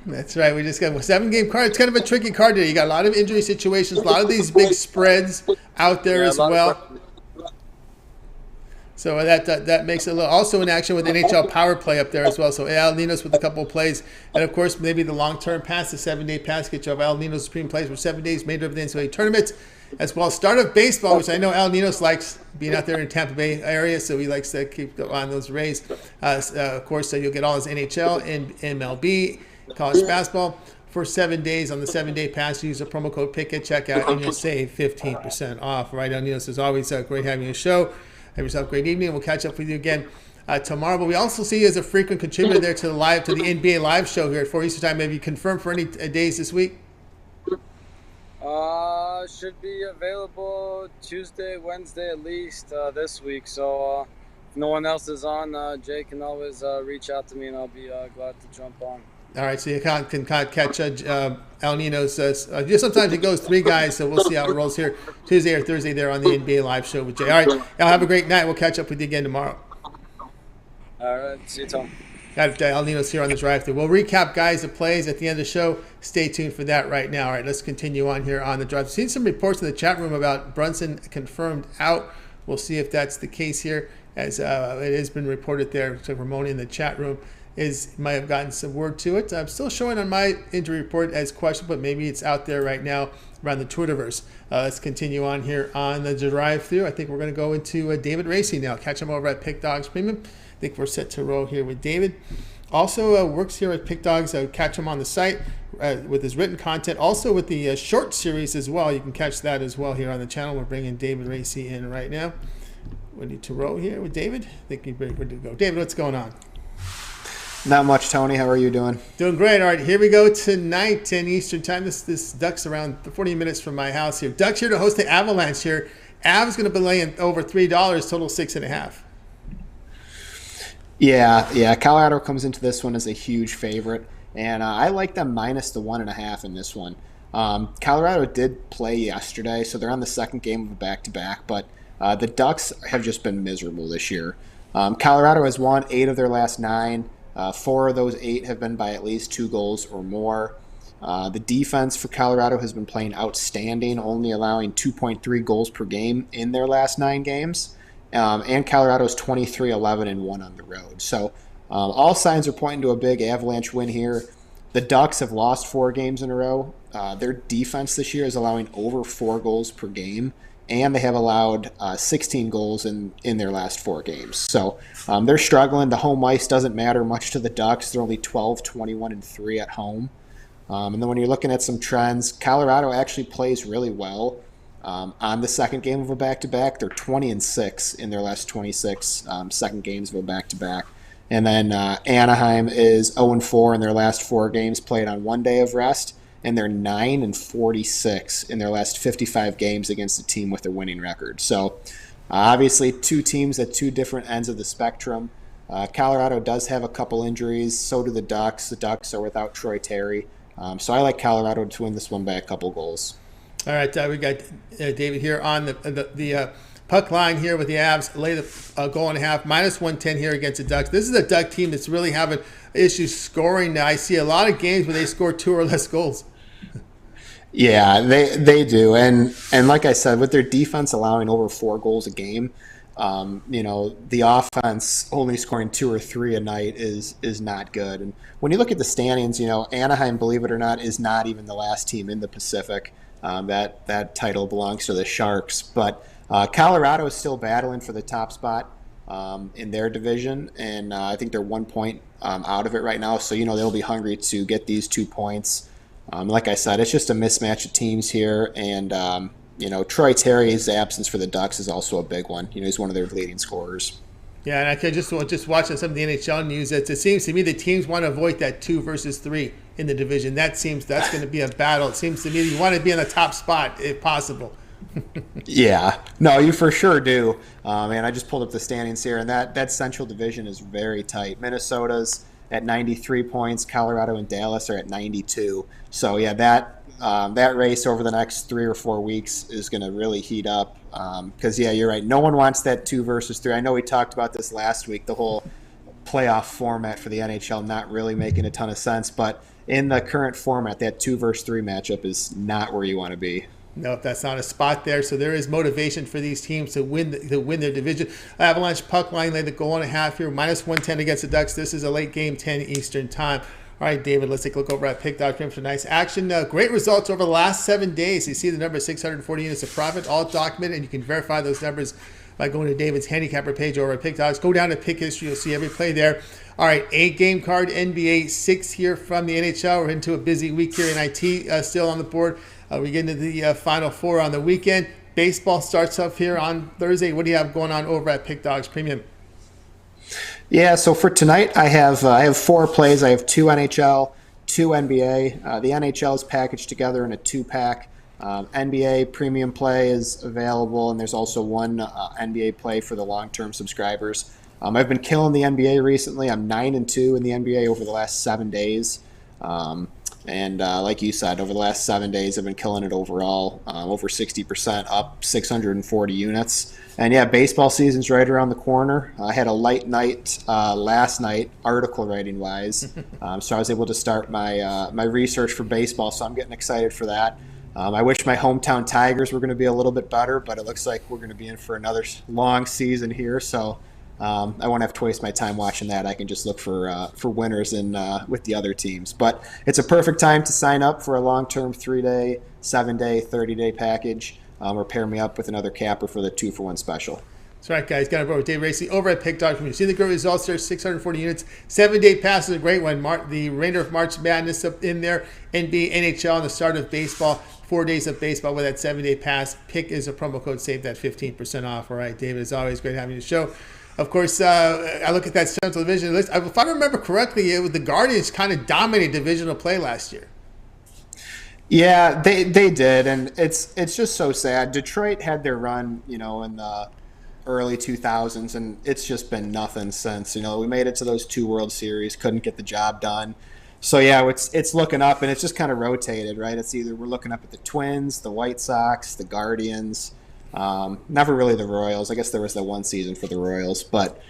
That's right. We just got a 7-game card. It's kind of a tricky card today. You got a lot of injury situations, a lot of these big spreads out there as well. So that makes it a little, also in action with NHL Power Play up there as well. So Al Ninos with a couple of plays. And, of course, maybe the long-term pass, the 7-day pass, get you of Al Ninos Supreme Plays for 7 days, made over the NCAA tournament. As well, start of baseball, which I know Al Ninos likes being out there in Tampa Bay area, so he likes to keep on those Rays. Of course, you'll get all his NHL and MLB, college basketball for 7 days. On the 7-day pass, use the promo code PICK at checkout, and you'll save 15% off. Right, Al Ninos, as always, great having you on the show. Have yourself a great evening. We'll catch up with you again tomorrow. But we also see you as a frequent contributor there to the NBA live show here at 4 Eastern Time. Have you confirmed for any days this week? Should be available Tuesday, Wednesday at least this week. So if no one else is on, Jay can always reach out to me, and I'll be glad to jump on. All right, so you can catch Al Ninos. Sometimes it goes 3 guys, so we'll see how it rolls here Tuesday or Thursday there on the NBA live show with Jay. All right, Al, have a great night. We'll catch up with you again tomorrow. All right, see you, Tom. Got Al Ninos here on the drive-thru. We'll recap, guys, the plays at the end of the show. Stay tuned for that right now. All right, let's continue on here on the drive. Seen some reports in the chat room about Brunson confirmed out. We'll see if that's the case here, as it has been reported there. So Ramoni in the chat room might have gotten some word to it. I'm still showing on my injury report as question, but maybe it's out there right now around the Twitterverse. Let's continue on here on the drive-thru. I think we're going to go into David Racy now. Catch him over at Pick Dogs Premium. I think we're set to roll here with David. Also works here at Pick Dogs. Catch him on the site with his written content. Also with the short series as well. You can catch that as well here on the channel. We're bringing David Racy in right now. We need to roll here with David. I think we're ready to go. David, what's going on? Not much, Tony. How are you doing? Doing great. All right, here we go tonight, 10 Eastern Time. This Duck's around 40 minutes from my house here. Duck's here to host the Avalanche here. Av's going to be laying over $3, total 6.5. Yeah. Colorado comes into this one as a huge favorite, and I like them minus the 1.5 in this one. Colorado did play yesterday, so they're on the second game of a back-to-back, but the Ducks have just been miserable this year. Colorado has won 8 of their last 9. 4 of those 8 have been by at least 2 goals or more. The defense for Colorado has been playing outstanding, only allowing 2.3 goals per game in their last 9 games. And Colorado's 23-11-1 on the road. So all signs are pointing to a big Avalanche win here. The Ducks have lost 4 games in a row. Their defense this year is allowing over 4 goals per game, and they have allowed 16 goals in their last 4 games. So they're struggling. The home ice doesn't matter much to the Ducks. They're only 12-21-3 at home. And then when you're looking at some trends, Colorado actually plays really well. On the second game of a back-to-back, they're 20-6 in their last 26 second games of a back-to-back. And then Anaheim is 0-4 in their last 4 games played on 1 day of rest, and they're 9-46 in their last 55 games against a team with a winning record. So obviously 2 teams at 2 different ends of the spectrum. Colorado does have a couple injuries, so do the Ducks. The Ducks are without Troy Terry. So I like Colorado to win this one by a couple goals. All right, we got David here on the puck line here with the Avs. Lay the goal and a half, minus 110 here against the Ducks. This is a Duck team that's really having issues scoring now. I see a lot of games where they score 2 or less goals. Yeah, they do. And like I said, with their defense allowing over 4 goals a game, the offense only scoring 2 or 3 a night is not good. And when you look at the standings, Anaheim, believe it or not, is not even the last team in the Pacific. That title belongs to the Sharks. But Colorado is still battling for the top spot in their division, and I think they're 1 point out of it right now. So, they'll be hungry to get these 2 points. Like I said, it's just a mismatch of teams here, and Troy Terry's absence for the Ducks is also a big one. He's one of their leading scorers. Yeah, and I can just watching some of the NHL news. It seems to me the teams want to avoid that 2 versus 3 in the division. That's going to be a battle. It seems to me you want to be in the top spot if possible. Yeah, no, you for sure do. And I just pulled up the standings here, and that Central Division is very tight. Minnesota's at 93 points. Colorado and Dallas are at 92. So yeah, that race over the next 3 or 4 weeks is going to really heat up. Because you're right. No one wants that 2 versus 3. I know we talked about this last week. The whole playoff format for the NHL not really making a ton of sense, but in the current format, that 2 versus 3 matchup is not where you want to be. No, that's not a spot there. So there is motivation for these teams to win their division. Avalanche puck line laid the goal and a half here, -110 against the Ducks. This is a late game, 10 Eastern time. All right, David, let's take a look over at pick.com for nice action. Great results over the last 7 days. You see the number 640 units of profit, all documented, and you can verify those numbers by going to David's handicapper page over at Pick Dogs. Go down to Pick History. You'll see every play there. All right, 8-game card, NBA, 6 here from the NHL. We're into a busy week here. NIT still on the board. We get into the Final Four on the weekend. Baseball starts up here on Thursday. What do you have going on over at Pick Dogs Premium? Yeah, so for tonight, I have 4 plays. I have 2 NHL, 2 NBA. The NHL is packaged together in a 2-pack. NBA premium play is available, and there's also one NBA play for the long-term subscribers. I've been killing the NBA recently. I'm 9-2 in the NBA over the last 7 days. And like you said, over the last 7 days, I've been killing it overall, over 60%, up 640 units. And yeah, baseball season's right around the corner. I had a light night last night, article writing wise, so I was able to start my research for baseball. So I'm getting excited for that. I wish my hometown Tigers were going to be a little bit better, but it looks like we're going to be in for another long season here. So I won't have to waste my time watching that. I can just look for winners in with the other teams. But it's a perfect time to sign up for a long-term 3-day, 7-day, 30-day package, or pair me up with another capper for the 2-for-1 special. That's right, guys. Got it over with Dave Racy over at Pick.com. You see the great results there, 640 units. 7-day pass is a great one. The remainder of March Madness up in there. NBA, NHL, and the start of baseball. 4 days of baseball with that 7-day pass. Pick is a promo code. Save that 15% off. All right, David, it's always great having you on the show. Of course, I look at that Central Division list. If I remember correctly, the Guardians kind of dominated divisional play last year. Yeah, they did, and it's just so sad. Detroit had their run, in the early 2000s, and it's just been nothing since. We made it to those 2 World Series, couldn't get the job done. So yeah, it's looking up, and it's just kind of rotated, right? It's either we're looking up at the Twins, the White Sox, the Guardians. Never really the Royals. I guess there was that one season for the Royals, but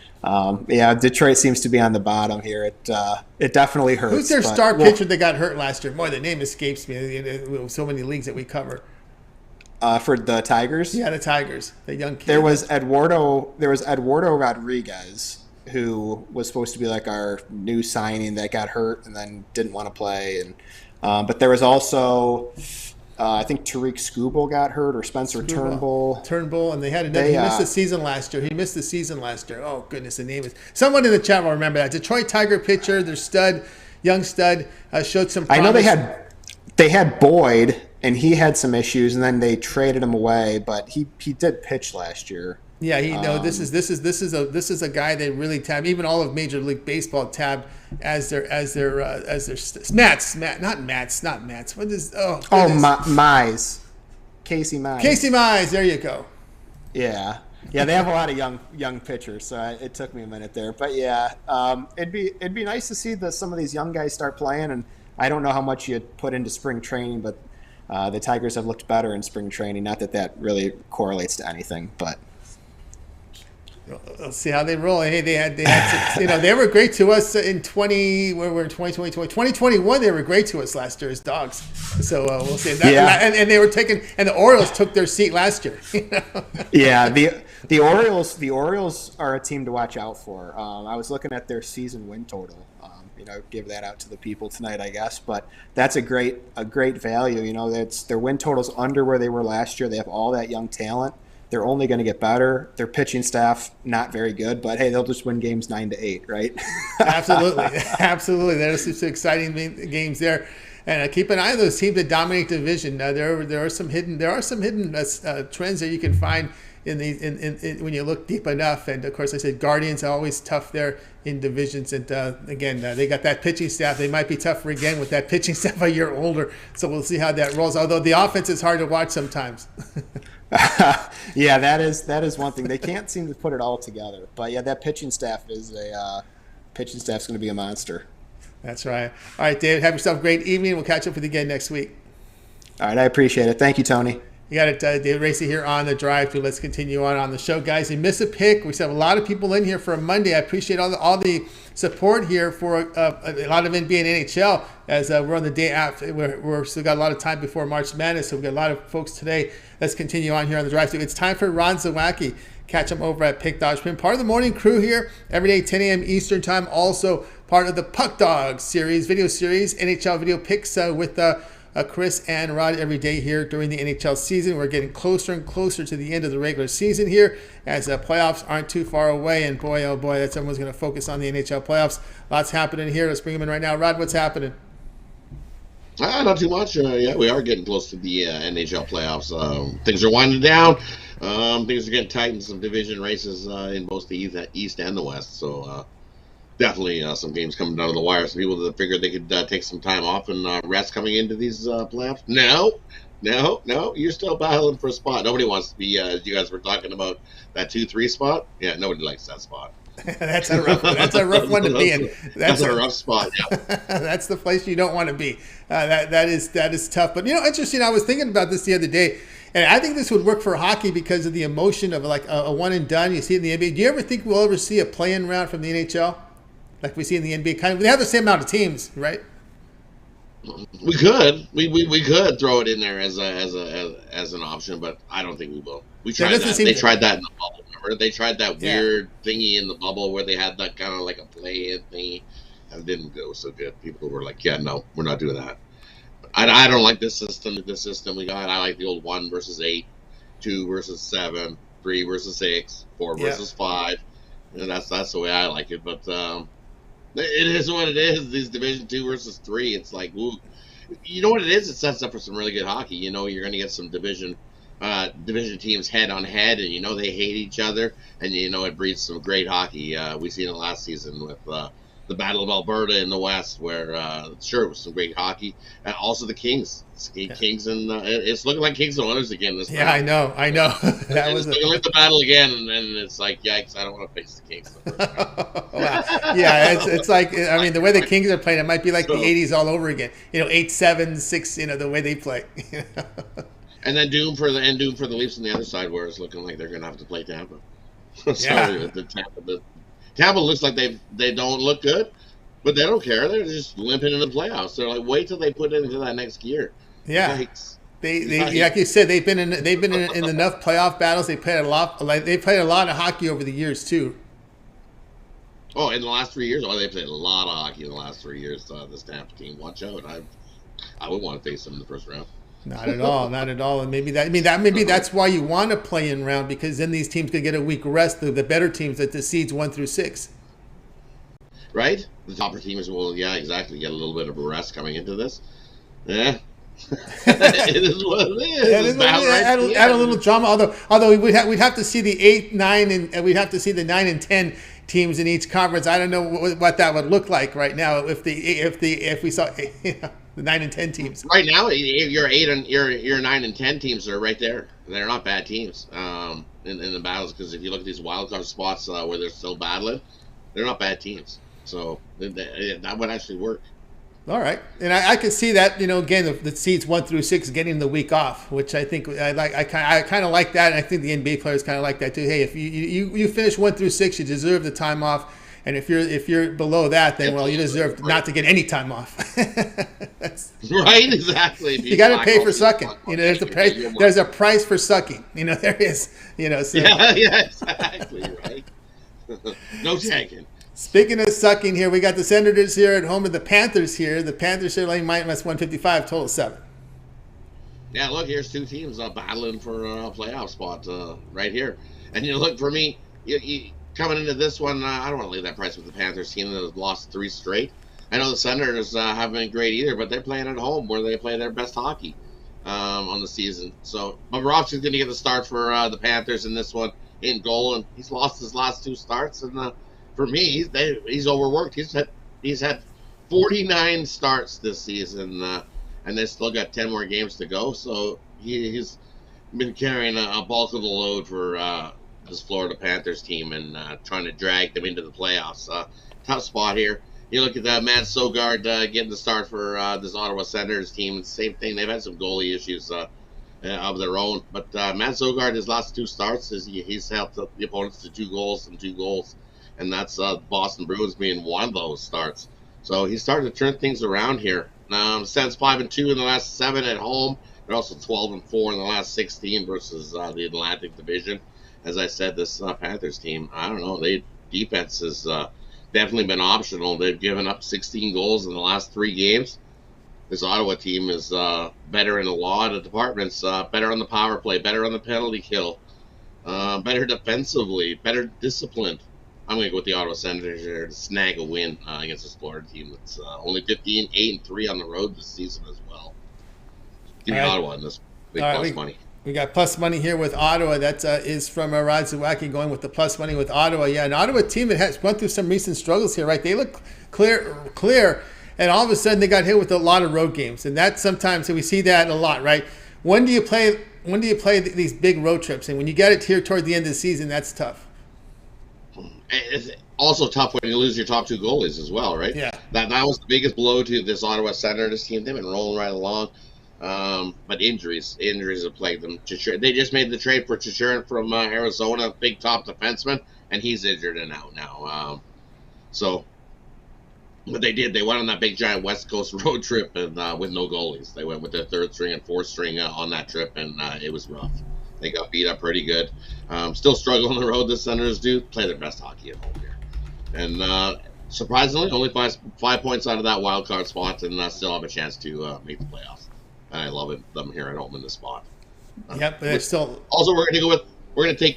yeah, Detroit seems to be on the bottom here. It definitely hurts. Who's their star pitcher that got hurt last year? Boy, the name escapes me. So many leagues that we cover. For the Tigers? Yeah, the Tigers. The young kid. There was Eduardo Rodriguez, who was supposed to be like our new signing that got hurt and then didn't want to play. And but there was also I think Tariq Skubal got hurt, or Spencer Turnbull, and they had another. He missed the season last year. Oh goodness, the name is someone in the chat will remember that. Detroit Tiger pitcher, their young stud, showed some promise. I know they had Boyd, and he had some issues, and then they traded him away, but he did pitch last year. Yeah, this is a guy they really tab. Even all of Major League Baseball tab as their Mats. What is Mize, Casey Mize. Casey Mize. There you go. Yeah, they have a lot of young pitchers, so it took me a minute there, but yeah, it'd be nice to see some of these young guys start playing. And I don't know how much you put into spring training, but the Tigers have looked better in spring training. Not that really correlates to anything, but. Let's see how they roll. Hey, they had they were great to us in 2021. They were great to us last year as Dogs. So we'll see. And they were and the Orioles took their seat last year. Yeah, the Orioles are a team to watch out for. I was looking at their season win total. Give that out to the people tonight, I guess. But that's a great value. That's their win total's under where they were last year. They have all that young talent. They're only going to get better. Their pitching staff, not very good, but hey, they'll just win games 9-8, right? Absolutely. There's some exciting games there, and keep an eye on those teams that dominate division. There are some hidden trends that you can find in when you look deep enough. And of course, I said Guardians are always tough there in divisions, and again, they got that pitching staff. They might be tougher again with that pitching staff a year older. So we'll see how that rolls. Although the offense is hard to watch sometimes. Yeah, that is one thing. They can't seem to put it all together. But yeah, that pitching staff's going to be a monster. That's right. All right, David, have yourself a great evening. We'll catch up with you again next week. All right, I appreciate it. Thank you, Tony. You got it, David Racy here on the drive through. Let's continue on the show, guys. You miss a pick. We still have a lot of people in here for a Monday. I appreciate all the support here for a lot of NBA and NHL as we're on the day after. We're still got a lot of time before March Madness, so we've got a lot of folks today. Let's continue on here on the drive through. It's time for Ron Zawacki. Catch him over at Pick Dogs. Been part of the morning crew here every day, 10 a.m. Eastern time. Also part of the Puck Dogs series, video series, NHL video picks with Chris and Rod every day here during the NHL season. We're getting closer and closer to the end of the regular season here as playoffs aren't too far away. And boy, oh boy, that's someone's going to focus on the NHL playoffs. Lots happening here. Let's bring him in right now. Rod, what's happening? Not too much. Yeah, we are getting close to the NHL playoffs. Things are winding down. Things are getting tight in some division races in both the East and the West. So definitely some games coming down to the wire. Some people that figured they could take some time off and rest coming into these playoffs. No, you're still battling for a spot. Nobody wants to be, as you guys were talking about, that 2-3 spot. Yeah, nobody likes that spot. That's a rough one to be in. That's a rough spot. Yeah. That's the place you don't want to be. That is tough. But interesting. I was thinking about this the other day, and I think this would work for hockey because of the emotion of like a one and done. You see it in the NBA. Do you ever think we'll ever see a play-in round from the NHL, like we see in the NBA? They have the same amount of teams, right? We could. We could throw it in there as an option, but I don't think we will. We tried that. They tried that in the bubble. Remember, they tried that weird thingy in the bubble where they had that kind of like a play-in thingy, and it didn't go so good. People were like, "Yeah, no, we're not doing that." I don't like this system. The system we got. I like the old 1 versus 8, 2 versus 7, 3 versus 6, 4 versus 5. That's the way I like it. But it is what it is. These Division 2 versus 3. It's like, ooh, you know what it is? It sets up for some really good hockey. You're going to get some division teams head on head, and they hate each other, and it breeds some great hockey. We seen it last season with the Battle of Alberta in the West, where it was some great hockey, and also the Kings. Kings and it's looking like Kings and Oilers again this time. Yeah, I know. That was looking like the battle again, and it's like, yikes! I don't want to face the Kings. Yeah, it's like, I mean, the way the Kings are playing, it might be like the '80s all over again. 8-7-6. The way they play. And then doom for the Leafs on the other side, where it's looking like they're going to have to play Tampa. Tampa looks like they don't look good, but they don't care. They're just limping in the playoffs. They're like, wait till they put it into that next gear. Yeah, they like you said, they've been in enough playoff battles. They played a lot of hockey over the years too. Oh, in the last 3 years, they played a lot of hockey in the last 3 years. This Tampa team, watch out! I would want to face them in the first round. Not at all. And maybe that's why you want to play in round, because then these teams could get a week rest. The better teams, that the seeds 1 through 6. Right? The topper teams will, exactly, get a little bit of a rest coming into this. Yeah. It is what it is. Add a little drama. Although we'd have to see the 8, 9, and we'd have to see the 9 and 10 teams in each conference. I don't know what that would look like right now if we saw the 9 and 10 teams. Right now, your 9 and 10 teams are right there. They're not bad teams in the battles, because if you look at these wild card spots where they're still battling, they're not bad teams. So that would actually work. All right, and I can see that. Again, the seeds 1 through 6 getting the week off, which I think I like. I kind of like that, and I think the NBA players kind of like that too. Hey, if you finish 1 through 6, you deserve the time off. And if you're below that, then you deserve not to get any to off. Right, exactly. You got to pay for sucking. There's a price for sucking. There is. So. Yeah, exactly. Right. No taking. Speaking of sucking, here we got the Senators here at home with the Panthers here. The Panthers are laying -155, total 7. Yeah, look, here's 2 teams battling for a playoff spot right here. And look, for me, you coming into this one, I don't want to leave that price with the Panthers team that has lost 3 straight. I know the Senators haven't been great either, but they're playing at home where they play their best hockey on the season. So Bobrovsky's going to get the start for the Panthers in this one in goal, and he's lost his last 2 starts. And for me, he's overworked. He's had 49 starts this season, and they still got 10 more games to go. So he's been carrying a bulk of the load for this Florida Panthers team and trying to drag them into the playoffs. Tough spot here. You look at Matt Sogard getting the start for this Ottawa Senators team. Same thing. They've had some goalie issues of their own. But Matt Zogard, his last 2 starts, he's helped the opponents to 2 goals and 2 goals, and that's Boston Bruins being one of those starts. So he's starting to turn things around here. Stands 5-2 in the last 7 at home. They're also 12-4 in the last 16 versus the Atlantic Division. As I said, this Panthers team, I don't know, defense has definitely been optional. They've given up 16 goals in the last 3 games. This Ottawa team is better in a lot of departments, better on the power play, better on the penalty kill, better defensively, better disciplined. I'm going to go with the Ottawa Senators here to snag a win against this Florida team that's only 15-8-3 on the road this season as well. Give me Ottawa in this big plus money. We got plus money here with Ottawa. That is from Rod Zawacki going with the plus money with Ottawa. Yeah, an Ottawa team that has gone through some recent struggles here, right? They look clear, and all of a sudden they got hit with a lot of road games, and that sometimes we see that a lot, right? When do you play these big road trips? And when you get it here toward the end of the season, that's tough. It's also tough when you lose your top 2 goalies as well, right? Yeah. That was the biggest blow to this Ottawa Senators team. They've been rolling right along. But injuries have plagued them. They just made the trade for Chichurin from Arizona, big top defenseman, and he's injured and out now. So what they did, they went on that big giant West Coast road trip and with no goalies. They went with their 3rd string and 4th string on that trip, and it was rough. They got beat up pretty good. Still struggle on the road. The Senators do play their best hockey at home here, and surprisingly, only 5 points out of that wild card spot, and still have a chance to make the playoffs. And I love them here at home in this spot. Yep, but they're still. Also, we're going to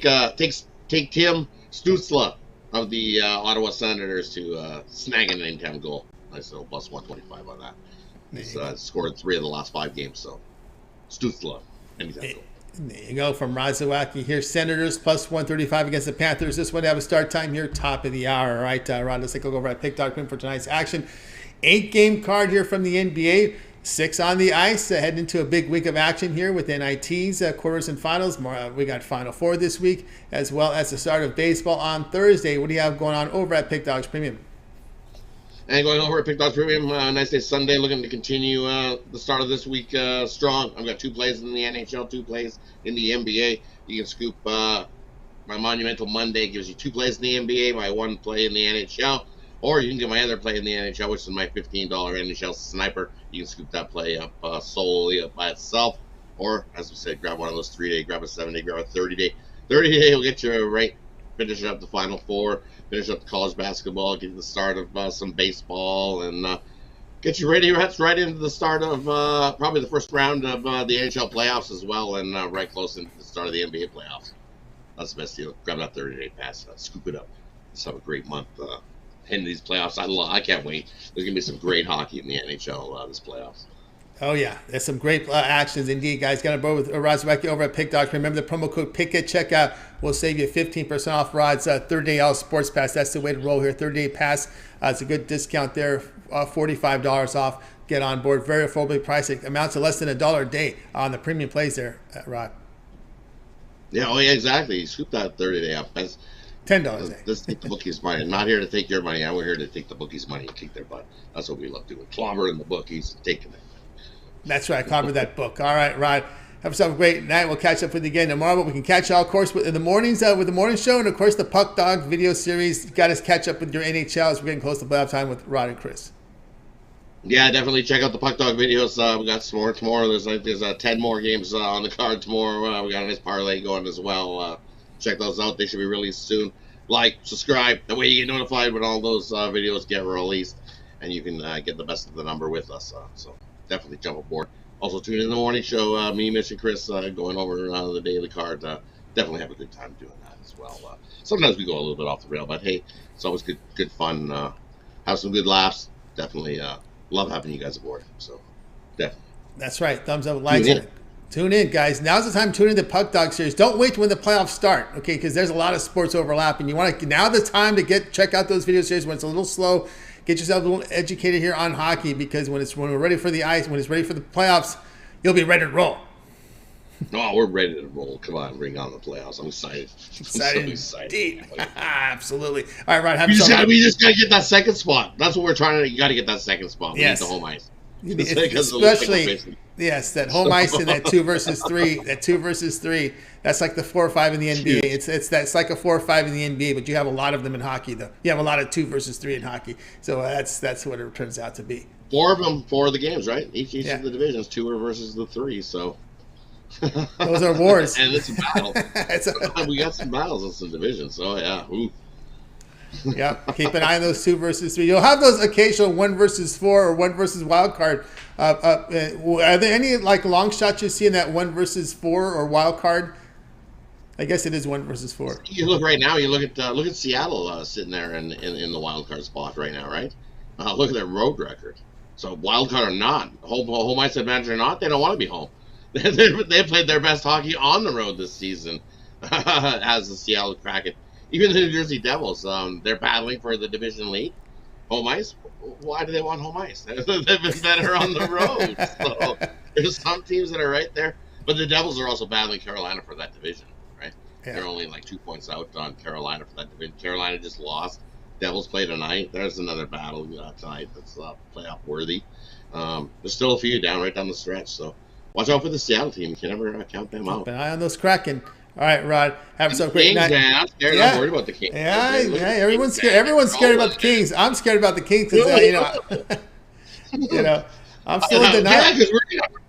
take Tim Stützle of the Ottawa Senators to snag an anytime goal. Nice little plus 125 on that. He's scored 3 of the last 5 games. So Stützle, anytime goal. There you go from Razawacki here. Senators plus 135 against the Panthers. This one have a start time here, top of the hour. All right, Rod, let's take a look over at pick.com for tonight's action. 8-game card here from the NBA. 6 on the ice, heading into a big week of action here with NITs, quarters and finals. We got Final Four this week, as well as the start of baseball on Thursday. What do you have going on over at Pick Dogs Premium? And going over at Pick Dogs Premium, nice day Sunday, looking to continue the start of this week strong. I've got 2 plays in the NHL, 2 plays in the NBA. You can scoop my Monumental Monday, gives you 2 plays in the NBA, my 1 play in the NHL. Or you can get my other play in the NHL, which is my $15 NHL Sniper. You can scoop that play up solely by itself. Or, as we said, grab one of those 3-day, grab a 7-day, grab a 30-day. 30-day will get you right, finish up the Final Four, finish up the college basketball, get the start of some baseball, and get you ready right into the start of probably the first round of the NHL playoffs as well, and right close into the start of the NBA playoffs. That's the best deal. Grab that 30-day pass, scoop it up. Let's have a great month. Into these playoffs. I can't wait. There's gonna be some great hockey in the NHL this playoffs. Oh yeah, there's some great actions indeed, guys. Got a board with Razawacki over at Pick Dogs. Remember the promo code PICK at checkout will save you 15% off Rod's 30-day all sports pass. That's the way to roll here. 30-day pass. It's a good discount there. $45 off. Get on board. Very affordably priced. It amounts to less than $1 a day on the premium plays there, Rod. Yeah. Oh yeah. Exactly. You scoop that 30-day up. That's $10. Let's take the bookies' money. I'm not here to take your money. I'm here to take the bookies' money and kick their butt. That's what we love doing. Clobbering the bookies and taking it. That's right. Clobber that book. All right, Rod. Have yourself a great night. We'll catch up with you again tomorrow. But we can catch you all, of course, in the mornings with the morning show. And, of course, the Puck Dog video series. Got us catch up with your NHL as we're getting close to playoff time with Rod and Chris. Yeah, definitely check out the Puck Dog videos. We got some more tomorrow. There's 10 more games on the card tomorrow. We got a nice parlay going as well. Check those out. They should be released soon. Like, subscribe. That way you get notified when all those videos get released. And you can get the best of the number with us. So definitely jump aboard. Also, tune in the morning show. Me, Mitch, and Chris going over the daily card. Definitely have a good time doing that as well. Sometimes we go a little bit off the rail. But, hey, it's always good fun. Have some good laughs. Definitely love having you guys aboard. So, definitely. That's right. Thumbs up, likes it. Tune in, guys. Now's the time to tune in the Puck Dog series. Don't wait when the playoffs start, okay? Because there's a lot of sports overlap, and you want to now the time to check out those video series when it's a little slow. Get yourself a little educated here on hockey, because when we're ready for the ice, when it's ready for the playoffs, you'll be ready to roll. Oh, we're ready to roll. Come on, bring on the playoffs. I'm excited. I'm so excited. Absolutely. All right, Rod. We just got to get that second spot. That's what we're trying to. You got to get that second spot. We need the home ice. Especially, yes, that home ice in that 2 versus 3. That 2 versus 3. That's like the 4 or 5 in the NBA. It's like a 4 or 5 in the NBA, but you have a lot of them in hockey, though. You have a lot of 2 versus 3 in hockey. So that's what it turns out to be. 4 of them, 4 of the games, right? Each of the divisions, 2 are versus the 3. So those are wars, and it's a battle. We got some battles in some divisions. So yeah. Ooh. Yeah, keep an eye on those 2 versus 3. You'll have those occasional 1 versus 4 or 1 versus wild card. Are there any like long shots you see in that 1 versus 4 or wild card? I guess it is 1 versus 4. You look right now. You look at Seattle sitting there in the wild card spot right now, right? Look at their road record. So wild card or not, home ice advantage or not, they don't want to be home. They played their best hockey on the road this season as the Seattle Kraken. Even the New Jersey Devils, they're battling for the division lead. Home ice? Why do they want home ice? They've been better on the road. So there's some teams that are right there. But the Devils are also battling Carolina for that division, right? Yeah. They're only like 2 points out on Carolina for that division. Carolina just lost. Devils play tonight. There's another battle tonight that's playoff worthy. There's still a few right down the stretch. So watch out for the Seattle team. You can never count them out. Keep an eye on those Kraken. All right, Rod. Have yourself a great night. I'm scared. I'm worried about the Kings. Yeah, everyone's scared. Everyone's scared about the Kings. I'm scared about the Kings because I'm still in denial. Yeah, because we're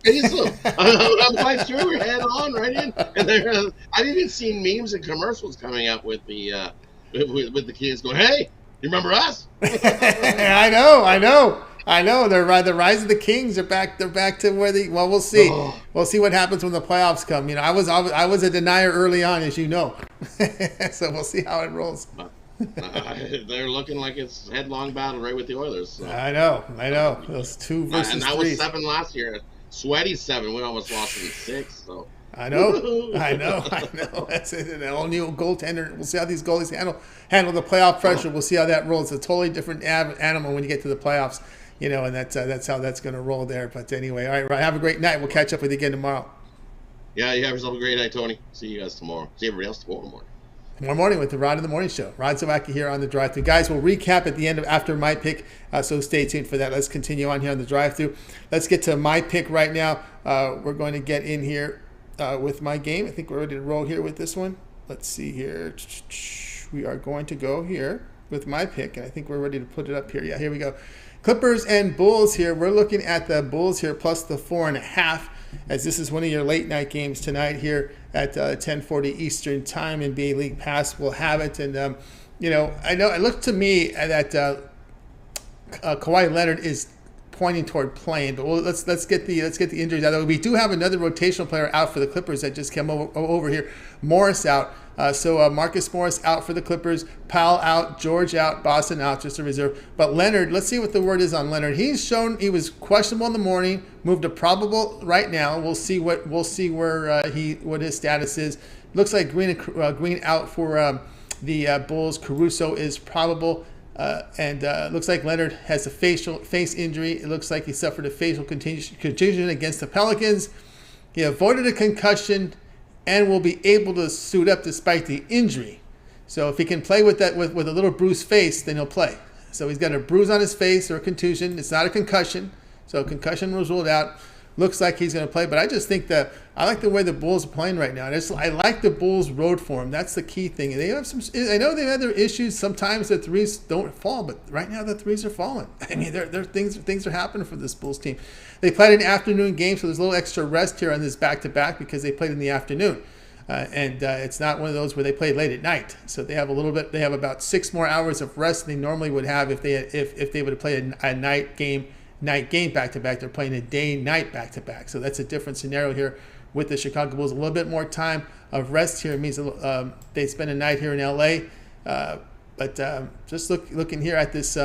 face them. I'm quite sure we're head on right in. And I've even seen memes and commercials coming up with the with the Kings going, "Hey, you remember us?" I know. The rise of the Kings are back. They're back to where they. Well, we'll see. We'll see what happens when the playoffs come. I was a denier early on, as you know. So we'll see how it rolls. They're looking like it's headlong battle right with the Oilers. So. I know. Those 2 versus 3. And that was 7 last year. Sweaty 7. We almost lost in 6. So. I know. That's it. An all-new goaltender. We'll see how these goalies handle the playoff pressure. We'll see how that rolls. It's a totally different animal when you get to the playoffs. And that's how that's going to roll there. But anyway, all right, Ryan, have a great night. We'll catch up with you again tomorrow. Yeah, you have yourself a great night, Tony. See you guys tomorrow. See everybody else tomorrow morning. Tomorrow morning with the Rod in the Morning Show. Rod Zawacki here on the Drive-Thru. Guys, we'll recap at the end after my pick, so stay tuned for that. Let's continue on here on the Drive-Thru. Let's get to my pick right now. We're going to get in here with my game. I think we're ready to roll here with this one. Let's see here. We are going to go here with my pick, and I think we're ready to put it up here. Yeah, here we go. Clippers and Bulls here. We're looking at the Bulls here plus the 4.5, as this is one of your late night games tonight here at 10:40 Eastern Time. NBA League Pass will have it, and I know it looked to me that Kawhi Leonard is pointing toward playing, but let's get the injuries out of the way. We do have another rotational player out for the Clippers that just came over here. Morris out. So Marcus Morris out for the Clippers, Powell out, George out, Boston out, just a reserve. But Leonard, let's see what the word is on Leonard. He's shown he was questionable in the morning, moved to probable right now. We'll see where what his status is. Looks like Green out for the Bulls. Caruso is probable. And looks like Leonard has a face injury. It looks like he suffered a facial contusion against the Pelicans. He avoided a concussion and will be able to suit up despite the injury. So if he can play with that with a little bruised face, then he'll play. So he's got a bruise on his face or a contusion. It's not a concussion. So concussion was ruled out. Looks like he's going to play, but I just think that I like the way the Bulls are playing right now. I like the Bulls' road form. That's the key thing. They have some. I know they've had their issues. Sometimes the threes don't fall, but right now the threes are falling. I mean, things are happening for this Bulls team. They played an afternoon game, so there's a little extra rest here on this back-to-back because they played in the afternoon, and it's not one of those where they played late at night. So they have a little bit. They have about 6 more hours of rest than they normally would have if they would have played a night game back-to-back. They're playing a day-night back-to-back. So that's a different scenario here with the Chicago Bulls. A little bit more time of rest here. It means they spend a night here in L.A. But just looking here at this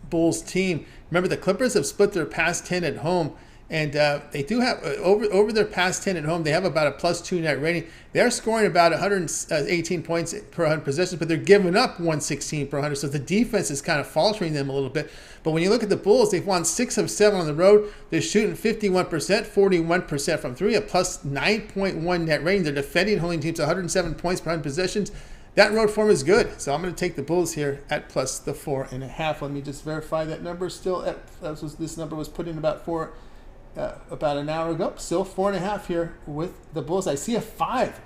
Bulls team. Remember, the Clippers have split their past 10 at home. And they do have, over their past 10 at home, they have about a +2 net rating. They're scoring about 118 points per 100 possessions, but they're giving up 116 per 100. So the defense is kind of faltering them a little bit. But when you look at the Bulls, they've won 6 of 7 on the road. They're shooting 51%, 41% from 3, a +9.1 net rating. They're defending, holding teams to 107 points per 100 possessions. that road form is good. So I'm going to take the Bulls here at plus the 4.5. Let me just verify that number. Still, this number was put in about an hour ago. Still 4.5 here with the Bulls. I see a 5.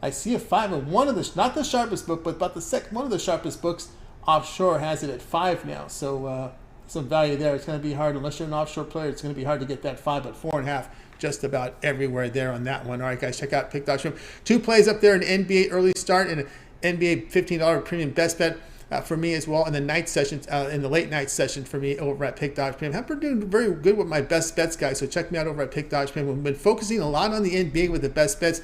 And one of the, not the sharpest book, but about one of the sharpest books offshore has it at 5 now. So some value there. It's going to be hard, unless you're an offshore player, it's going to be hard to get that 5, but 4.5 just about everywhere there on that one. All right, guys, check out pick.com. 2 plays up there, an NBA early start and an NBA $15 premium best bet for me as well in the night sessions, in the late night session for me over at pick.com. I've been doing very good with my best bets, guys, so check me out over at pick.com. We've been focusing a lot on the NBA with the best bets.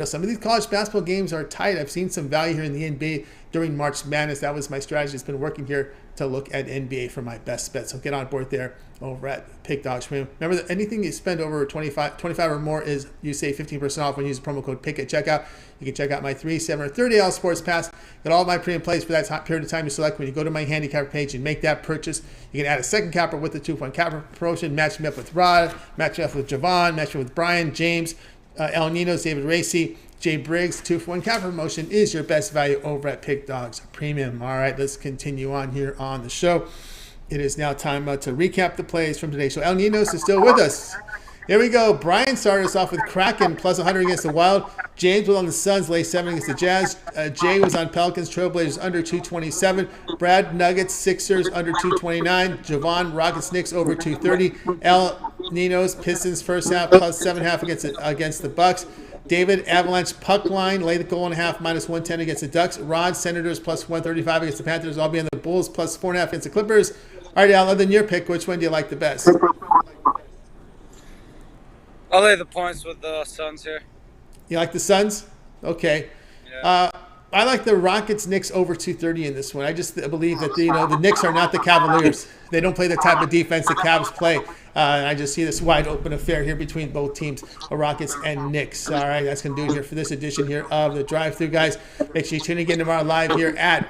Some of these college basketball games are tight. I've seen some value here in the NBA during March Madness. That was my strategy. It's been working here to look at NBA for my best bets. So get on board there over at pick.com. Remember that anything you spend over 25 or more is, you save 15% off when you use the promo code PICK at checkout. You can check out my 3, 7, or 30 sports pass. Get all of my premium plays for that period of time you select. When you go to my handicapper page and make that purchase, you can add a second capper with the 2-point capper promotion. Match me up with Rod, match me up with Javon, match me up with Brian, James, El Ninos, David Racy, Jay Briggs. 2-for-1 capper promotion is your best value over at Pick Dogs Premium. All right, let's continue on here on the show. It is now time to recap the plays from today. So El Ninos is still with us. Here we go. Brian started us off with Kraken plus 100 against the Wild. James was on the Suns, lay 7 against the Jazz. Jay was on Pelicans, Trailblazers under 227. Brad, Nuggets, Sixers under 229. Javon, Rockets, Knicks over 230. El Ninos, Pistons first half plus 7.5 against the Bucks. David, Avalanche puck line, lay the goal and a half minus 110 against the Ducks. Rod, Senators plus 135 against the Panthers. I'll be on the Bulls plus 4.5 against the Clippers. All right, Al, other than your pick, which one do you like the best? I'll lay the points with the Suns here. You like the Suns? Okay. Yeah. I like the Rockets Knicks over 230 in this one. I just believe that the Knicks are not the Cavaliers. They don't play the type of defense the Cavs play. And I just see this wide open affair here between both teams, Rockets and Knicks. All right, that's going to do it here for this edition here of the Drive-Thru, guys. Make sure you tune in again tomorrow live here at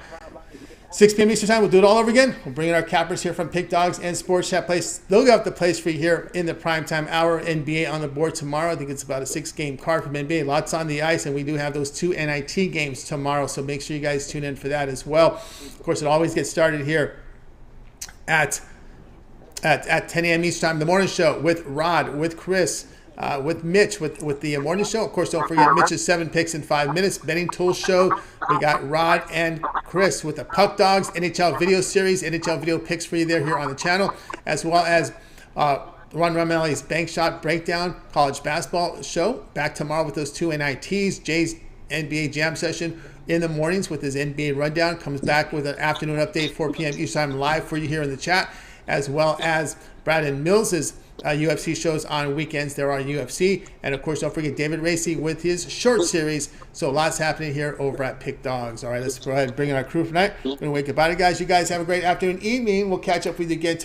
6 p.m. Eastern Time. We'll do it all over again. We'll bring in our cappers here from Pick Dogs and Sports Chat Place. They'll get up the place for you here in the primetime hour. NBA on the board tomorrow. I think it's about a 6-game card from NBA. Lots on the ice, and we do have those 2 NIT games tomorrow, so make sure you guys tune in for that as well. Of course, it always gets started here at 10 a.m. Eastern Time. The morning show with Rod, with Chris, with Mitch, with the morning show. Of course, don't forget Mitch's 7 picks in 5 minutes. Betting Tools show. We got Rod and Chris with the Puck Dogs NHL video series, NHL video picks for you here on the channel, as well as Ron Ramelli's Bank Shot Breakdown college basketball show. Back tomorrow with those 2 NITs. Jay's NBA Jam session in the mornings with his NBA rundown. Comes back with an afternoon update, 4 p.m. Eastern Time live for you here in the chat, as well as Brad and Mills's UFC shows on weekends. There are UFC. And, of course, don't forget David Racy with his short series. So lots happening here over at Pick Dogs. All right, let's go ahead and bring in our crew for tonight. We're going to wake up. Bye, guys. You guys have a great afternoon, evening. We'll catch up with you again tomorrow.